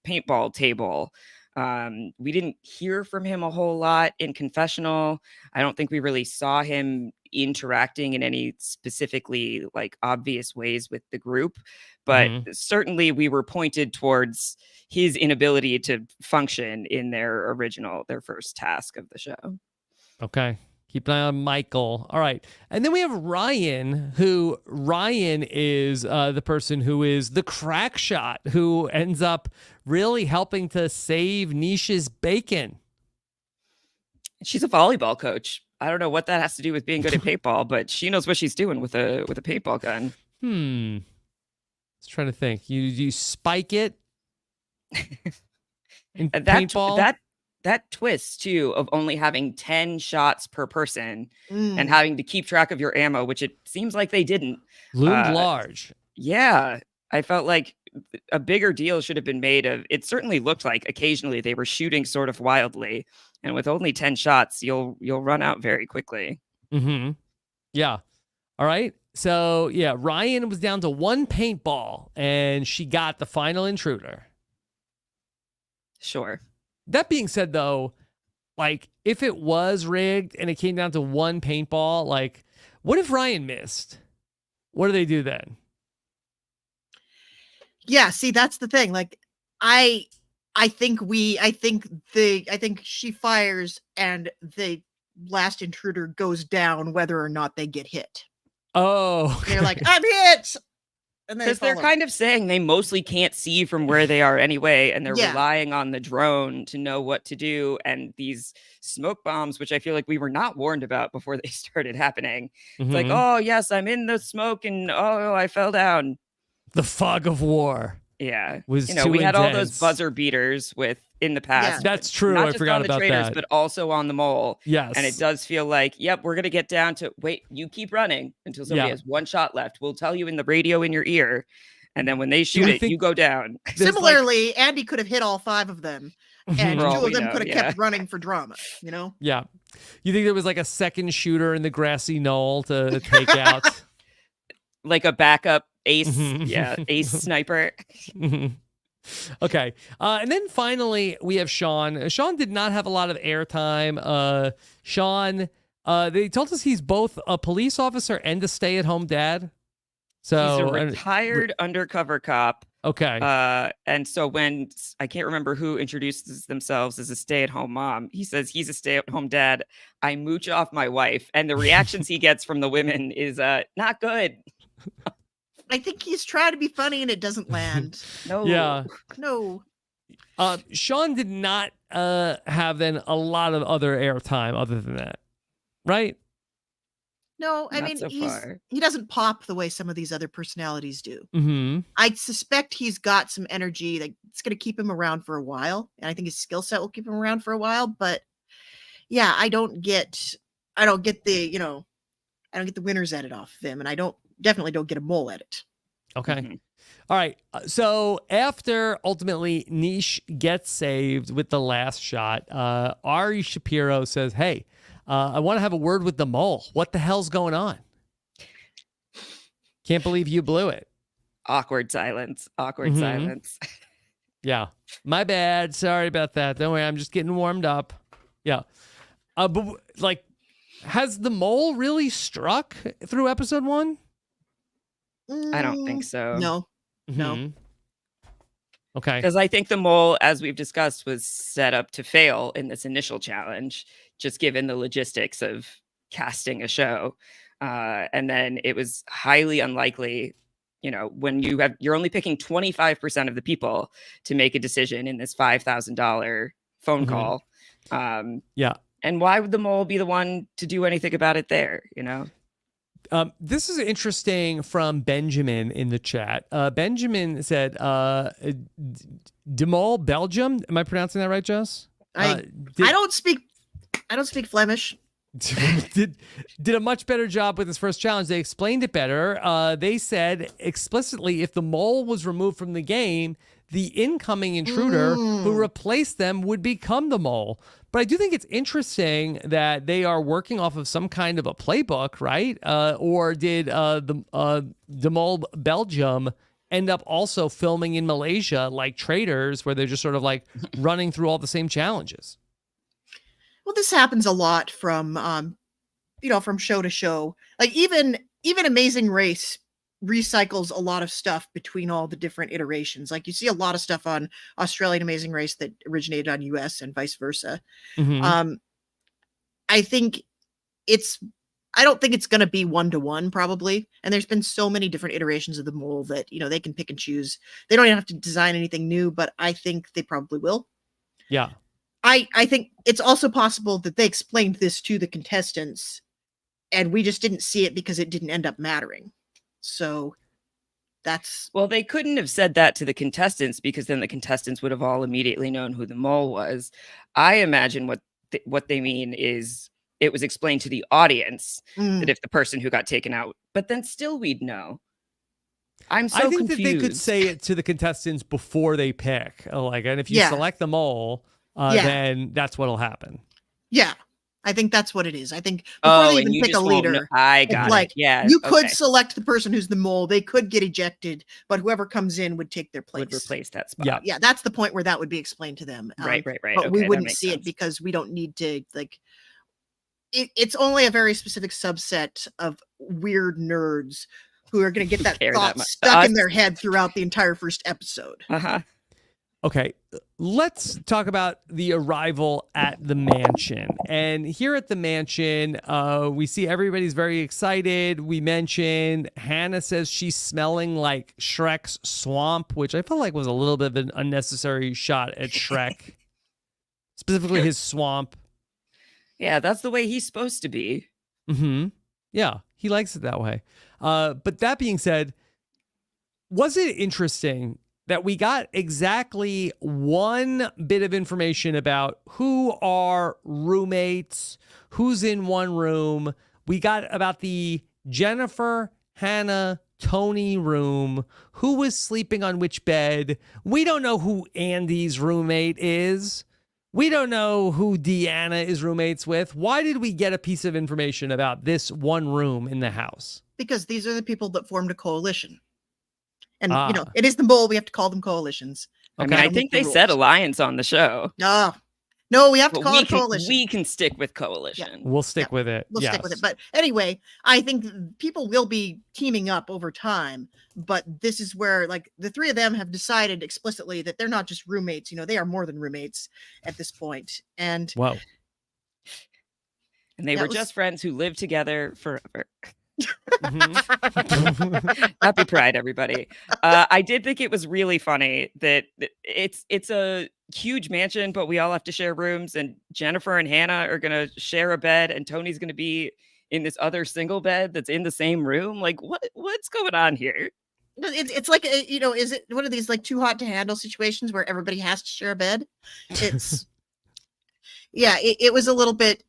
paintball table. We didn't hear from him a whole lot in confessional. I don't think we really saw him interacting in any specifically like obvious ways with the group, but certainly we were pointed towards his inability to function in their first task of the show. Okay. Keep an eye on Michael. All right. And then we have Ryan, Ryan is the person who is the crack shot, who ends up really helping to save Nisha's bacon. She's a volleyball coach. I don't know what that has to do with being good at paintball, but she knows what she's doing with a paintball gun. Let's try to think. You spike it in And paintball? that twist too of only having 10 shots per person and having to keep track of your ammo, which it seems like they didn't. Loomed large. Yeah, I felt like a bigger deal should have been made of. It certainly looked like occasionally they were shooting sort of wildly, and with only 10 shots, you'll run out very quickly. Yeah. All right. So yeah, Ryan was down to one paintball, and she got the final intruder. Sure. That being said, though, like if it was rigged and it came down to one paintball, like what if Ryan missed? What do they do then? Yeah, see, that's the thing. Like, I think she fires and the last intruder goes down whether or not they get hit. Oh, okay. They're like, I'm hit. Because they're kind of saying they mostly can't see from where they are anyway, and they're relying on the drone to know what to do. And these smoke bombs, which I feel like we were not warned about before they started happening. It's like, oh, yes, I'm in the smoke, and oh, I fell down. The fog of war. Yeah. Was we had all those buzzer beaters in the past. Yeah. That's true. Not I just forgot on the about traitors, that. but also on the mole. Yes. And it does feel like, yep, we're going to get down to, wait, you keep running until somebody has one shot left. We'll tell you in the radio in your ear. And then when they shoot it, you go down. Similarly, Andy could have hit all 5 of them. And 2 of them could have kept running for drama, Yeah. You think there was like a second shooter in the grassy knoll to take out? Like a backup ace. Yeah, ace sniper. Okay. And then finally, we have Sean. Sean did not have a lot of airtime. Sean, they told us he's both a police officer and a stay-at-home dad. So he's a retired undercover cop. Okay. And so when I can't remember who introduces themselves as a stay-at-home mom, he says he's a stay-at-home dad. I mooch off my wife, and the reactions he gets from the women is not good. I think he's trying to be funny and it doesn't land. No. Yeah. No. Sean did not have then a lot of other airtime other than that, right? No, I Not mean, so far. he doesn't pop the way some of these other personalities do. Mm-hmm. I suspect he's got some energy that's going to keep him around for a while. And I think his skill set will keep him around for a while. But yeah, I don't get the winner's edit off of him. And I definitely don't get a mole edit. Okay. All right. So after ultimately Niche gets saved with the last shot, Ari Shapiro says, hey, I want to have a word with the mole. What the hell's going on? Can't believe you blew it. Awkward silence. Awkward silence. Yeah. My bad. Sorry about that. Don't worry. I'm just getting warmed up. Yeah. But like, has the mole really struck through episode 1? I don't think so. No. Okay. Because I think the mole, as we've discussed, was set up to fail in this initial challenge, just given the logistics of casting a show. And then it was highly unlikely, when you're only picking 25% of the people to make a decision in this $5,000 phone call. Yeah. And why would the mole be the one to do anything about it there, This is interesting from Benjamin in the chat. Benjamin said, Demol, Belgium. Am I pronouncing that right, Jess? I don't speak Flemish. did a much better job with his first challenge. They explained it better. They said explicitly if the mole was removed from the game, the incoming intruder who replaced them would become the mole. But I do think it's interesting that they are working off of some kind of a playbook, right? Or did the Mole Belgium end up also filming in Malaysia like traitors, where they're just sort of like running through all the same challenges? Well, this happens a lot from from show to show. Like even Amazing Race recycles a lot of stuff between all the different iterations. Like you see a lot of stuff on Australian Amazing Race that originated on US and vice versa. Mm-hmm. I think I don't think it's going to be 1-to-1 probably. And there's been so many different iterations of the mole that, they can pick and choose. They don't even have to design anything new, but I think they probably will. Yeah. I think it's also possible that they explained this to the contestants and we just didn't see it because it didn't end up mattering. So well, they couldn't have said that to the contestants because then the contestants would have all immediately known who the mole was. I imagine what they mean is it was explained to the audience that if the person who got taken out, but then still we'd know. I'm so confused. That they could say it to the contestants before they pick. And if you select the mole, then that's what'll happen. Yeah. I think that's what it is. I think before they even pick a leader, I got it. Yeah, you could select the person who's the mole. They could get ejected, but whoever comes in would take their place. Would replace that spot. Yeah, that's the point where that would be explained to them. Right. But we wouldn't see it because we don't need to it's only a very specific subset of weird nerds who are going to get that thought stuck in their head throughout the entire first episode. Okay, let's talk about the arrival at the mansion. And here at the mansion, we see everybody's very excited. We mentioned Hannah says she's smelling like Shrek's swamp, which I felt like was a little bit of an unnecessary shot at Shrek, specifically his swamp. Yeah, that's the way he's supposed to be. Mm-hmm. Yeah, he likes it that way. But that being said, was it interesting that we got exactly one bit of information about who are roommates, who's in one room? We got about the Jennifer, Hannah, Tony room, who was sleeping on which bed. We don't know who Andy's roommate is. We don't know who Deanna is roommates with. Why did we get a piece of information about this one room in the house? Because these are the people that formed a coalition. And, it is the mole. We have to call them coalitions. Okay. I think they said alliance on the show. No, we have to call it coalition. We can stick with coalition. Yeah. We'll stick with it. We'll stick with it. But anyway, I think people will be teaming up over time. But this is where, the three of them have decided explicitly that they're not just roommates. They are more than roommates at this point. And wow. And they were just friends who lived together forever. Mm-hmm. Happy Pride, everybody. I did think it was really funny that it's a huge mansion, but we all have to share rooms, and Jennifer and Hannah are gonna share a bed, and Tony's gonna be in this other single bed that's in the same room. What's going on here? It's like is it one of these too hot to handle situations where everybody has to share a bed? It's it was a little bit.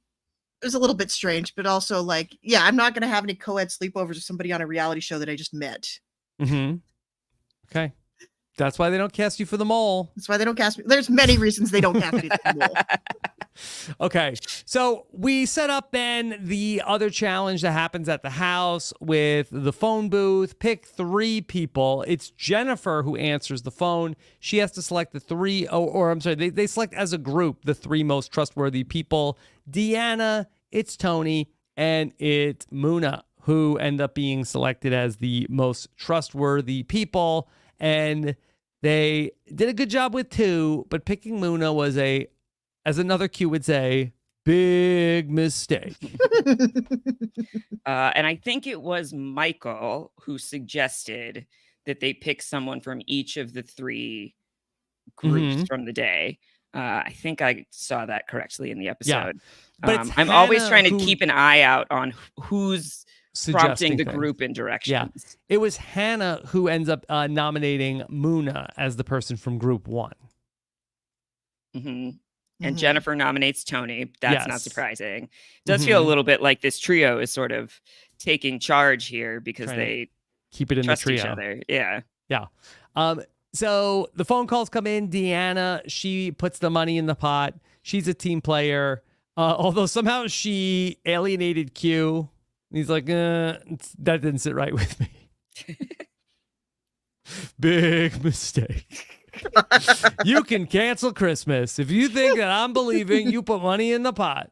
It was a little bit strange, but also I'm not going to have any co-ed sleepovers with somebody on a reality show that I just met. Mm-hmm. Okay. That's why they don't cast you for the mole. That's why they don't cast me. There's many reasons they don't cast me for the mole. Okay. So we set up then the other challenge that happens at the house with the phone booth. Pick 3 people. It's Jennifer who answers the phone. She has to select the 3, they select as a group the 3 most trustworthy people. Deanna, it's Tony, and it's Muna, who end up being selected as the most trustworthy people. And they did a good job with 2, but picking Muna was as another Q would say, big mistake. And I think it was Michael who suggested that they pick someone from each of the 3 groups from the day. I think I saw that correctly in the episode. Yeah. But I'm always trying to keep an eye out on who's prompting the group in directions. Yeah. It was Hannah who ends up nominating Muna as the person from group 1. Mm-hmm. And Mhm. Jennifer nominates Tony. That's not Yes. surprising. Does feel a Mhm. little bit like this trio is sort of taking charge here because Trying to they keep it in the trust each trio. other. Yeah. Yeah. So the phone calls come in. Deanna, she puts the money in the pot. She's a team player. Although somehow she alienated Q. He's like, that didn't sit right with me. Big mistake. You can cancel Christmas. If you think that I'm believing, you put money in the pot.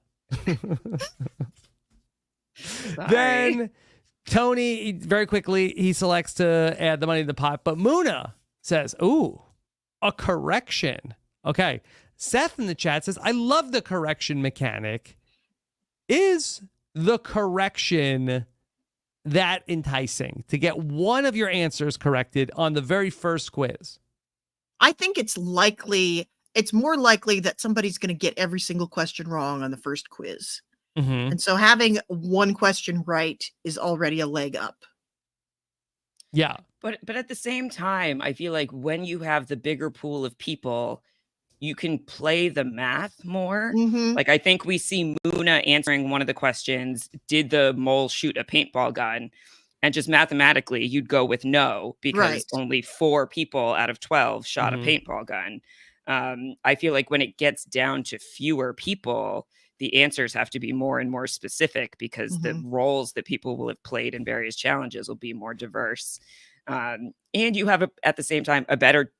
Then Tony, very quickly, he selects to add the money in the pot. But Muna says, ooh, a correction. Okay. Seth in the chat says, I love the correction mechanic. Is the correction that enticing to get one of your answers corrected on the very first quiz? I think it's more likely that somebody's going to get every single question wrong on the first quiz. Mm-hmm. And so having one question right is already a leg up. Yeah. But at the same time, I feel like when you have the bigger pool of people, you can play the math more. Mm-hmm. Like, I think we see Muna answering one of the questions, did the mole shoot a paintball gun? And just mathematically, you'd go with no, because only 4 people out of 12 shot a paintball gun. I feel like when it gets down to fewer people, the answers have to be more and more specific because the roles that people will have played in various challenges will be more diverse. And you have, at the same time, a better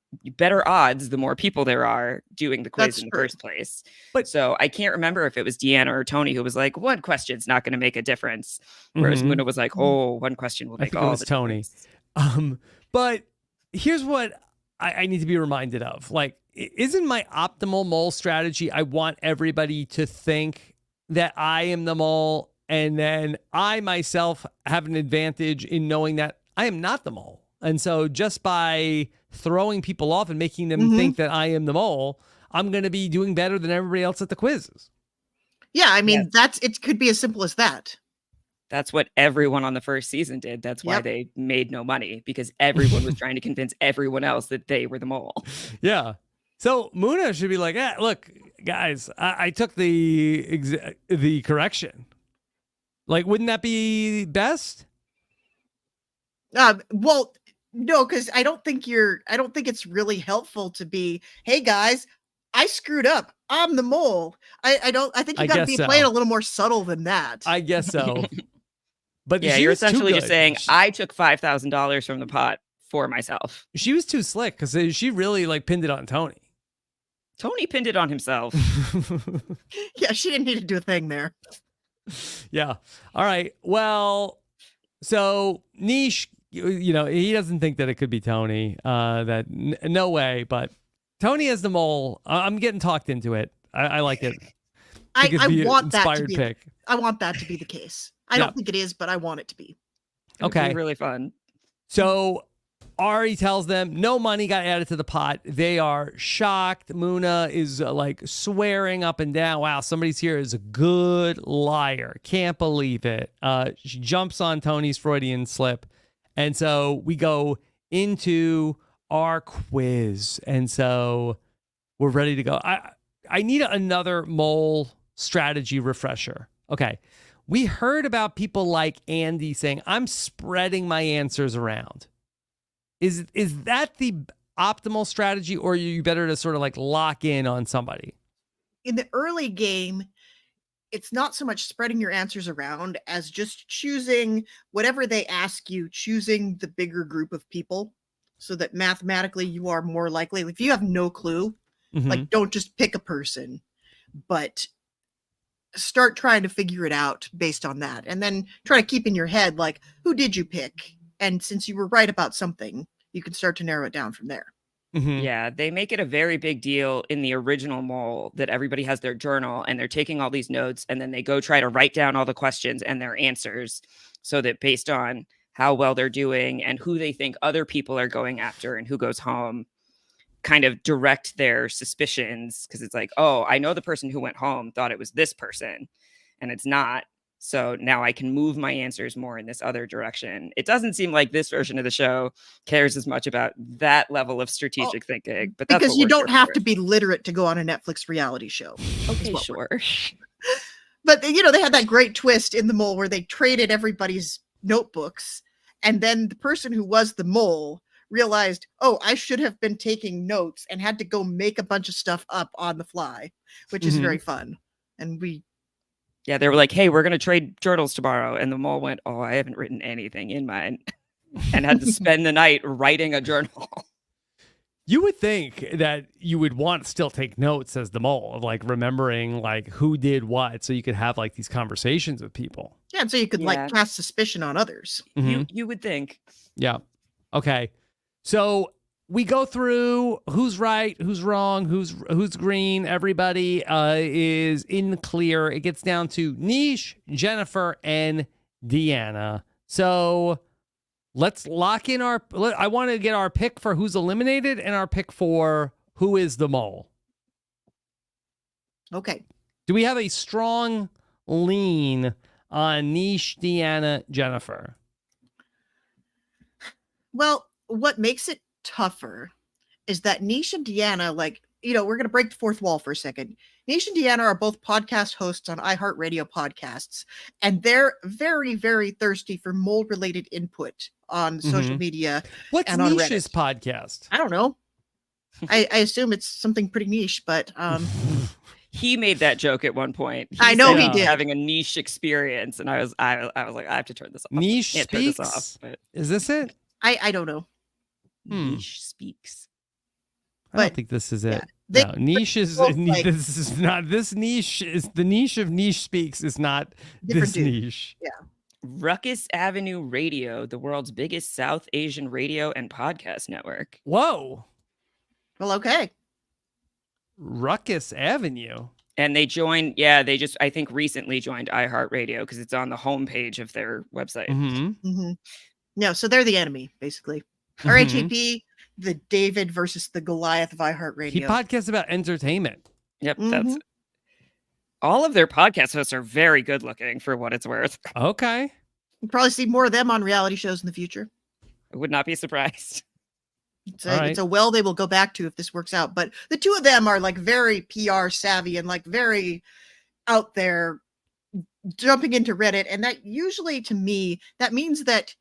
odds the more people there are doing the quiz in the first place. But so I can't remember if it was Deanna or Tony who was like, one question's not going to make a difference. Whereas Muna was like, oh, one question will make all the difference. Tony. But here's what I need to be reminded of. Like, isn't my optimal mole strategy, I want everybody to think that I am the mole, and then I myself have an advantage in knowing that I am not the mole. And so just by throwing people off and making them think that I am the mole, I'm going to be doing better than everybody else at the quizzes. Yeah, I mean, it could be as simple as that. That's what everyone on the first season did. That's why they made no money, because everyone was trying to convince everyone else that they were the mole. Yeah. So Muna should be like, look, guys, I took the correction. Like, wouldn't that be best? Well, no, because I don't think it's really helpful to be, hey guys, I screwed up. I'm the mole. I think you got to be playing a little more subtle than that. I guess so. But yeah, you're essentially just saying, I took $5,000 from the pot for myself. She was too slick because she really pinned it on Tony. Tony pinned it on himself. Yeah, she didn't need to do a thing there. Yeah. All right. Well, so Niche, he doesn't think that it could be Tony. No way. But Tony as the mole, I'm getting talked into it. I like it. I want that to be. I want that to be the case. I don't think it is, but I want it to be. Okay. It'd be really fun. So Ari tells them no money got added to the pot. They are shocked. Muna is swearing up and down. Wow, somebody's here is a good liar. Can't believe it. She jumps on Tony's Freudian slip. And so we go into our quiz. And so we're ready to go. I need another mole strategy refresher. Okay. We heard about people like Andy saying, I'm spreading my answers around. Is that the optimal strategy, or are you better to sort of lock in on somebody? In the early game, it's not so much spreading your answers around as just choosing whatever they ask you, choosing the bigger group of people so that mathematically you are more likely. If you have no clue, don't just pick a person, but start trying to figure it out based on that. And then try to keep in your head, who did you pick? And since you were right about something, you can start to narrow it down from there. Yeah, they make it a very big deal in the original mole that everybody has their journal and they're taking all these notes, and then they go try to write down all the questions and their answers so that based on how well they're doing and who they think other people are going after and who goes home, kind of direct their suspicions, because it's like, oh, I know the person who went home thought it was this person and it's not. So now I can move my answers more in this other direction. It doesn't seem like this version of the show cares as much about that level of strategic thinking, but that's Because what you we're don't here have for. to be literate to go on a Netflix reality show. Okay, what sure. But they had that great twist in The Mole where they traded everybody's notebooks, and then the person who was the mole realized, oh, I should have been taking notes, and had to go make a bunch of stuff up on the fly, which is very fun. And Yeah, they were like, hey, we're going to trade journals tomorrow. And the mole went, oh, I haven't written anything in mine. And had to spend the night writing a journal. You would think that you would want to still take notes as the mole of like remembering like who did what, so you could have like these conversations with people. Yeah, and so you could like cast suspicion on others. You would think. Yeah. Okay. So we go through who's right, who's wrong, who's green. Everybody is in the clear. It gets down to Niche, Jennifer, and Deanna. So let's lock in I want to get our pick for who's eliminated and our pick for who is the mole. Okay. Do we have a strong lean on Niche, Deanna, Jennifer? Well, what makes it tougher is that Niche and Deanna, like, we're going to break the fourth wall for a second. Niche and Deanna are both podcast hosts on iHeartRadio podcasts, and they're very, very thirsty for mole-related input on social media. What's and on Niche's Reddit. podcast? I don't know. I assume it's something pretty niche, but he made that joke at one point. I know he said did. Having a niche experience, and I was like, I have to turn this off. Niche Can't speaks. turn this off, but Is this it? I don't know. Niche speaks. I don't But, think this is it. They- No, niche is both, like- this is not this niche is the niche of Niche Speaks is not Different this dude. niche. Ruckus Avenue Radio, the world's biggest South Asian radio and podcast network. Whoa. Well, okay. Ruckus Avenue. And they joined, they just, I think, recently joined iHeartRadio because it's on the homepage of their website. Mm-hmm. No, so they're the enemy, basically. RHAP, the David versus the Goliath of iHeartRadio. He podcasts about entertainment. Yep, that's all of their podcast hosts are very good looking for what it's worth. Okay. We'll probably see more of them on reality shows in the future. I would not be surprised. It's a well they will go back to if this works out. But the two of them are like very PR savvy and like very out there jumping into Reddit. And that usually to me, that means that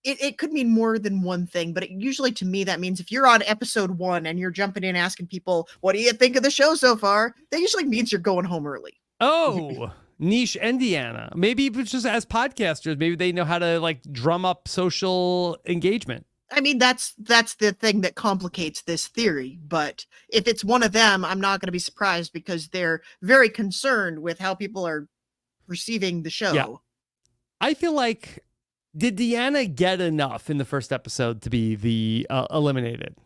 it could mean more than one thing, but usually to me, that means if you're on episode 1 and you're jumping in asking people, what do you think of the show so far? That usually means you're going home early. Oh, Niche and Deanna. Maybe it's just as podcasters, maybe they know how to like drum up social engagement. I mean, that's the thing that complicates this theory. But if it's one of them, I'm not going to be surprised because they're very concerned with how people are receiving the show. Yeah. I feel like, did Deanna get enough in the first episode to be the eliminated?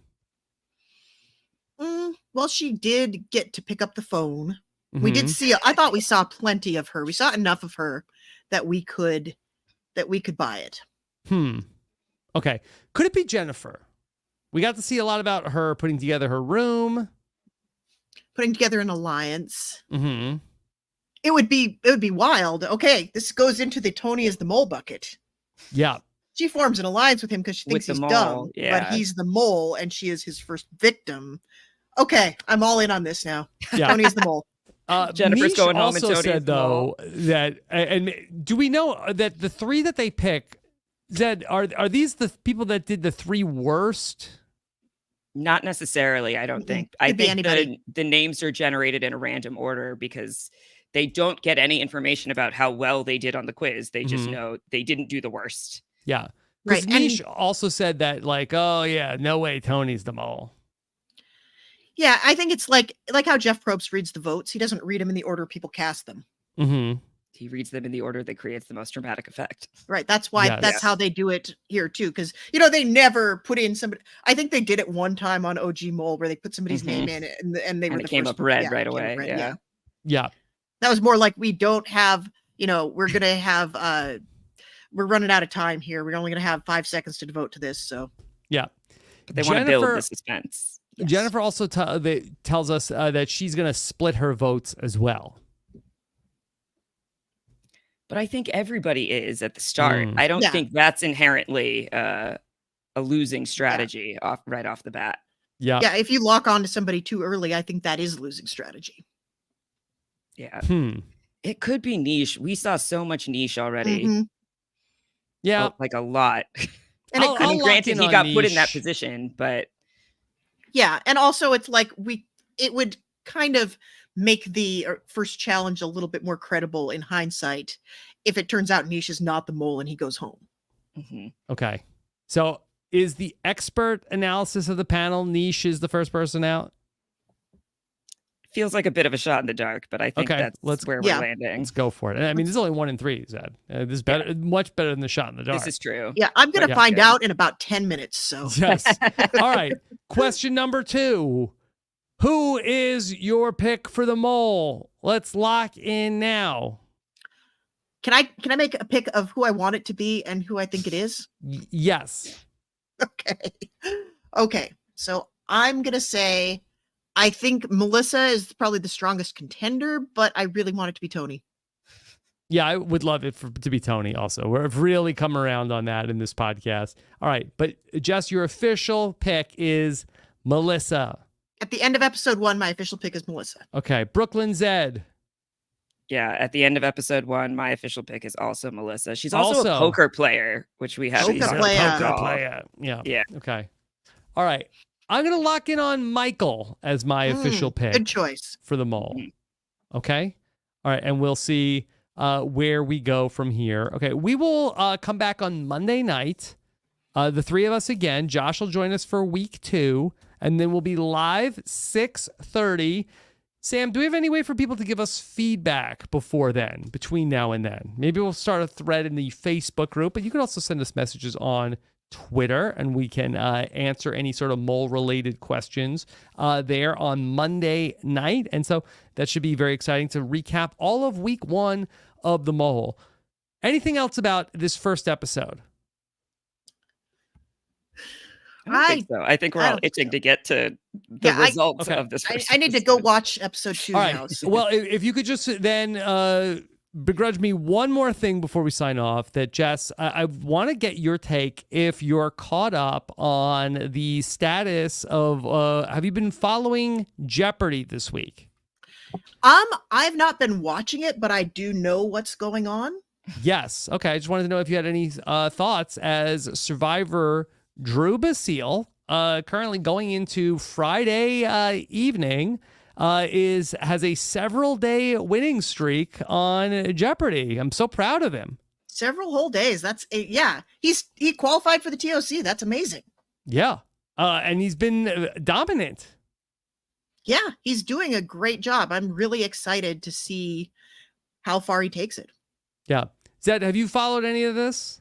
Well, she did get to pick up the phone. We did see, I thought we saw plenty of her. We saw enough of her that we could buy it. Okay. Could it be Jennifer? We got to see a lot about her putting together her room. Putting together an alliance. Mm-hmm. It would be wild. Okay, this goes into the Tony is the mole bucket. Yeah. She forms an alliance with him because she thinks he's dumb, but he's the mole and she is his first victim. Okay, I'm all in on this now. Yeah. Tony is the mole. Jennifer's Niche going home and also Tony said, though, that, and do we know that the three that they pick, Zed, are these the people that did the 3 worst? Not necessarily, I don't think. I think the names are generated in a random order because they don't get any information about how well they did on the quiz. They just know they didn't do the worst. Yeah. Right. Because Niche also said that, like, oh, yeah, no way Tony's the mole. Yeah, I think it's like how Jeff Probst reads the votes. He doesn't read them in the order people cast them. Mm-hmm. He reads them in the order that creates the most dramatic effect. Right. That's why that's how they do it here, too. Because, they never put in somebody. I think they did it one time on OG Mole where they put somebody's name in it and they were it came up red right away. Yeah. That was more like we don't have, we're going to have, we're running out of time here. We're only going to have 5 seconds to devote to this. So, yeah. But they want to build the suspense. Yes. Jennifer also tells us that she's going to split her votes as well. But I think everybody is at the start. Mm. I don't Yeah. think that's inherently a losing strategy right off the bat. Yeah. Yeah, if you lock on to somebody too early, I think that is losing strategy. Yeah. Hmm. It could be niche. We saw so much niche already. Mhm. Yeah. Like a lot. And I'll- it, I I'll mean, lock granted, in he on got put in that niche. position, but yeah, and also it's like it would kind of make the first challenge a little bit more credible in hindsight if it turns out Niche is not the mole and he goes home. mhm. Okay. So is the expert analysis of the panel Niche is the first person out? Feels like a bit of a shot in the dark, but I think Okay, that's where yeah. we're landing. Let's go for it. And I mean, this is only 1 in 3, Zed. This is better, much better than the shot in the dark. This is true. Yeah, I'm going to Yeah. find Good. out in about 10 minutes. So Yes. All right. Question number 2. Who is your pick for the mole? Let's lock in now. can I make a pick of who I want it to be and who I think it is? Yes. Okay. Okay. So I'm going to say I think Melissa is probably the strongest contender, but I really want it to be Tony. Yeah, I would love it to be Tony also. We've really come around on that in this podcast. All right. But Jess, your official pick is Melissa. At the end of episode 1, my official pick is Melissa. Okay. Brooklyn Zed. Yeah, at the end of episode 1, my official pick is also Melissa. She's also Also- a poker player, which we haven't Poker talked player. about at Poker all. player. Yeah. Yeah. Okay. All right. I'm going to lock in on Michael as my official pick Good choice. for the mole. Mhm. Okay. All right. And we'll see where we go from here. Okay. We will come back on Monday night. The 3 of us again. Josh will join us for week 2. And then we'll be live 6:30. Sam, do we have any way for people to give us feedback before then, between now and then? Maybe we'll start a thread in the Facebook group, but you can also send us messages on Twitter, and we can answer any sort of mole-related questions there on Monday night. And so that should be very exciting to recap all of week 1 of the mole. Anything else about this first episode? I don't think so. I think we're I all don't think itching so. to get to the Yeah, results Okay. of this. First I need to go episode. watch episode 2 All now. right. so- Well, if you could just then begrudge me one more thing before we sign off, that Jess, I want to get your take if you're caught up on the status of, have you been following Jeopardy this week? I've not been watching it, but I do know what's going on. Yes. Okay. I just wanted to know if you had any thoughts as Survivor Drew Basile, currently going into Friday evening, has a several-day winning streak on Jeopardy. I'm so proud of him. Several whole days. Yeah. He qualified for the TOC. That's amazing. Yeah. And he's been dominant. Yeah, he's doing a great job. I'm really excited to see how far he takes it. Yeah. Zed, have you followed any of this?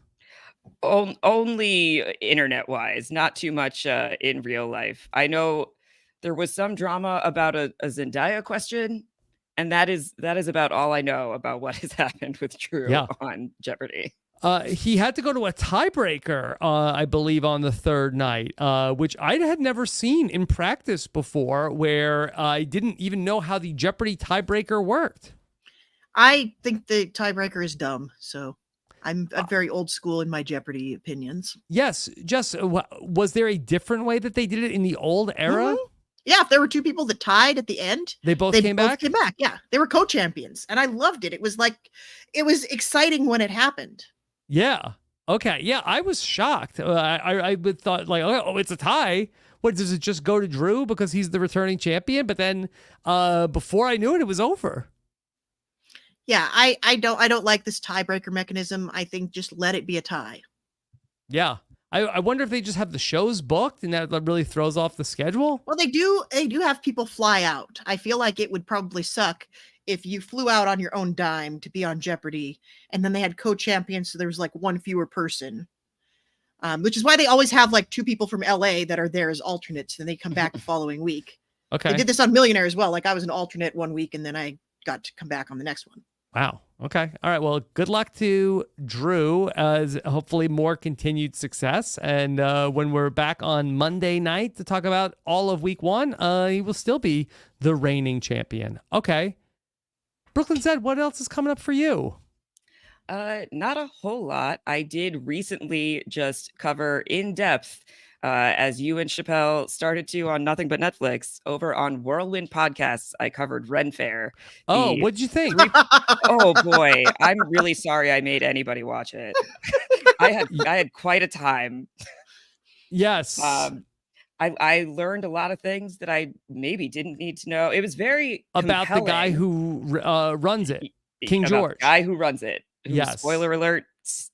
Only internet wise, not too much in real life. I know there was some drama about a Zendaya question, and that is about all I know about what has happened with Drew on Jeopardy. He had to go to a tiebreaker, I believe, on the 3rd night, which I had never seen in practice before, where I didn't even know how the Jeopardy tiebreaker worked. I think the tiebreaker is dumb, so I'm very old school in my Jeopardy opinions. Yes, Jess, was there a different way that they did it in the old era? Mhm. Yeah, if there were 2 people that tied at the end, They both they came both back? came back. Yeah, they were co-champions, and I loved it. It was exciting when it happened. Yeah. Okay. Yeah, I was shocked. I would thought like, oh, it's a tie. What, does it just go to Drew because he's the returning champion? But then before I knew it, it was over. Yeah, I don't like this tiebreaker mechanism. I think just let it be a tie. Yeah. I wonder if they just have the shows booked and that really throws off the schedule. Well, they do have people fly out. I feel like it would probably suck if you flew out on your own dime to be on Jeopardy, and then they had co-champions, so there was like 1 fewer person. Which is why they always have like 2 people from LA that are there as alternates, and they come back the following week. Okay. They did this on Millionaire as well. Like I was an alternate 1 week, and then I got to come back on the next one. Wow. Okay. All right. Well, good luck to Drew as hopefully more continued success. And when we're back on Monday night to talk about all of week 1, he will still be the reigning champion. Okay. Brooklyn Zed, what else is coming up for you? Not a whole lot. I did recently just cover in depth, as you and Chappelle started to on Nothing But Netflix over on Whirlwind Podcasts. I covered Ren Fair. Oh, The what'd you think? three. Oh boy, I'm really sorry I made anybody watch it. I had quite a time. Yes. I learned a lot of things that I maybe didn't need to know. It was very About the guy compelling. who runs it, King About the George. guy who runs it. Who, Yes. spoiler alert,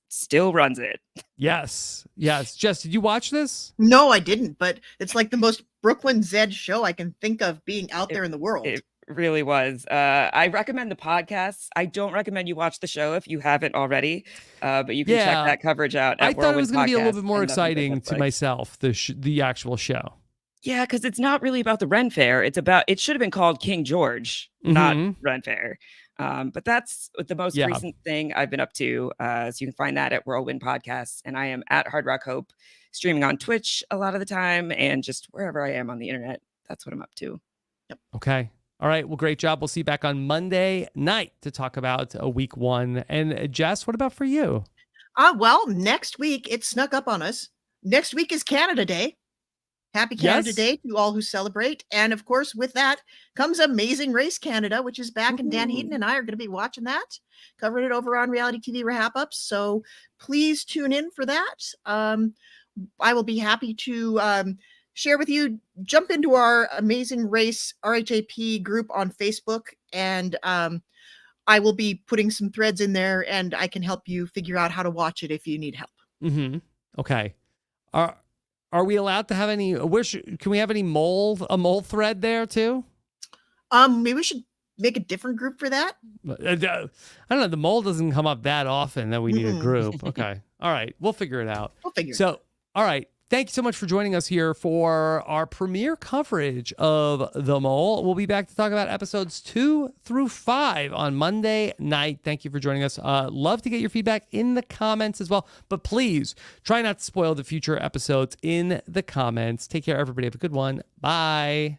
still runs it. Yes. Jess, did you watch this? No, I didn't, but it's like the most Brooklyn Zed show I can think of being out there in the world. It really was. I recommend the podcast. I don't recommend you watch the show if you haven't already, but you can check Yeah. that coverage out. I At thought it was going to be a little Whirlwind bit more Podcast and Nothing But exciting to Netflix. myself, the actual show. Yeah, because it's not really about the Ren Fair. It should have been called King George, not Mhm. Ren Fair. But that's the most Yeah. recent thing I've been up to. So you can find that at Whirlwind Podcasts. And I am at Hard Rock Hope, streaming on Twitch a lot of the time and just wherever I am on the internet. That's what I'm up to. Okay. All right. Well, great job. We'll see you back on Monday night to talk about week 1. And Jess, what about for you? Well, next week it snuck up on us. Next week is Canada Day. Happy Canada Yes. Day to all who celebrate. And of course, with that comes Amazing Race Canada, which is back. And Dan Heaton and I are going to be watching that, covering it over on Reality TV RHAP Ups. So please tune in for that. I will be happy to share with you, jump into our Amazing Race RHAP group on Facebook. And I will be putting some threads in there and I can help you figure out how to watch it if you need help. Mm-hmm. Okay. Are we allowed to have any? Can we have any mole thread there too? Maybe we should make a different group for that. I don't know. The mole doesn't come up that often that we need a group. Okay. All right. We'll figure it out. We'll figure it out. So, all right. Thank you so much for joining us here for our premiere coverage of The Mole. We'll be back to talk about episodes 2 through 5 on Monday night. Thank you for joining us. Love to get your feedback in the comments as well. But please try not to spoil the future episodes in the comments. Take care, everybody. Have a good one. Bye.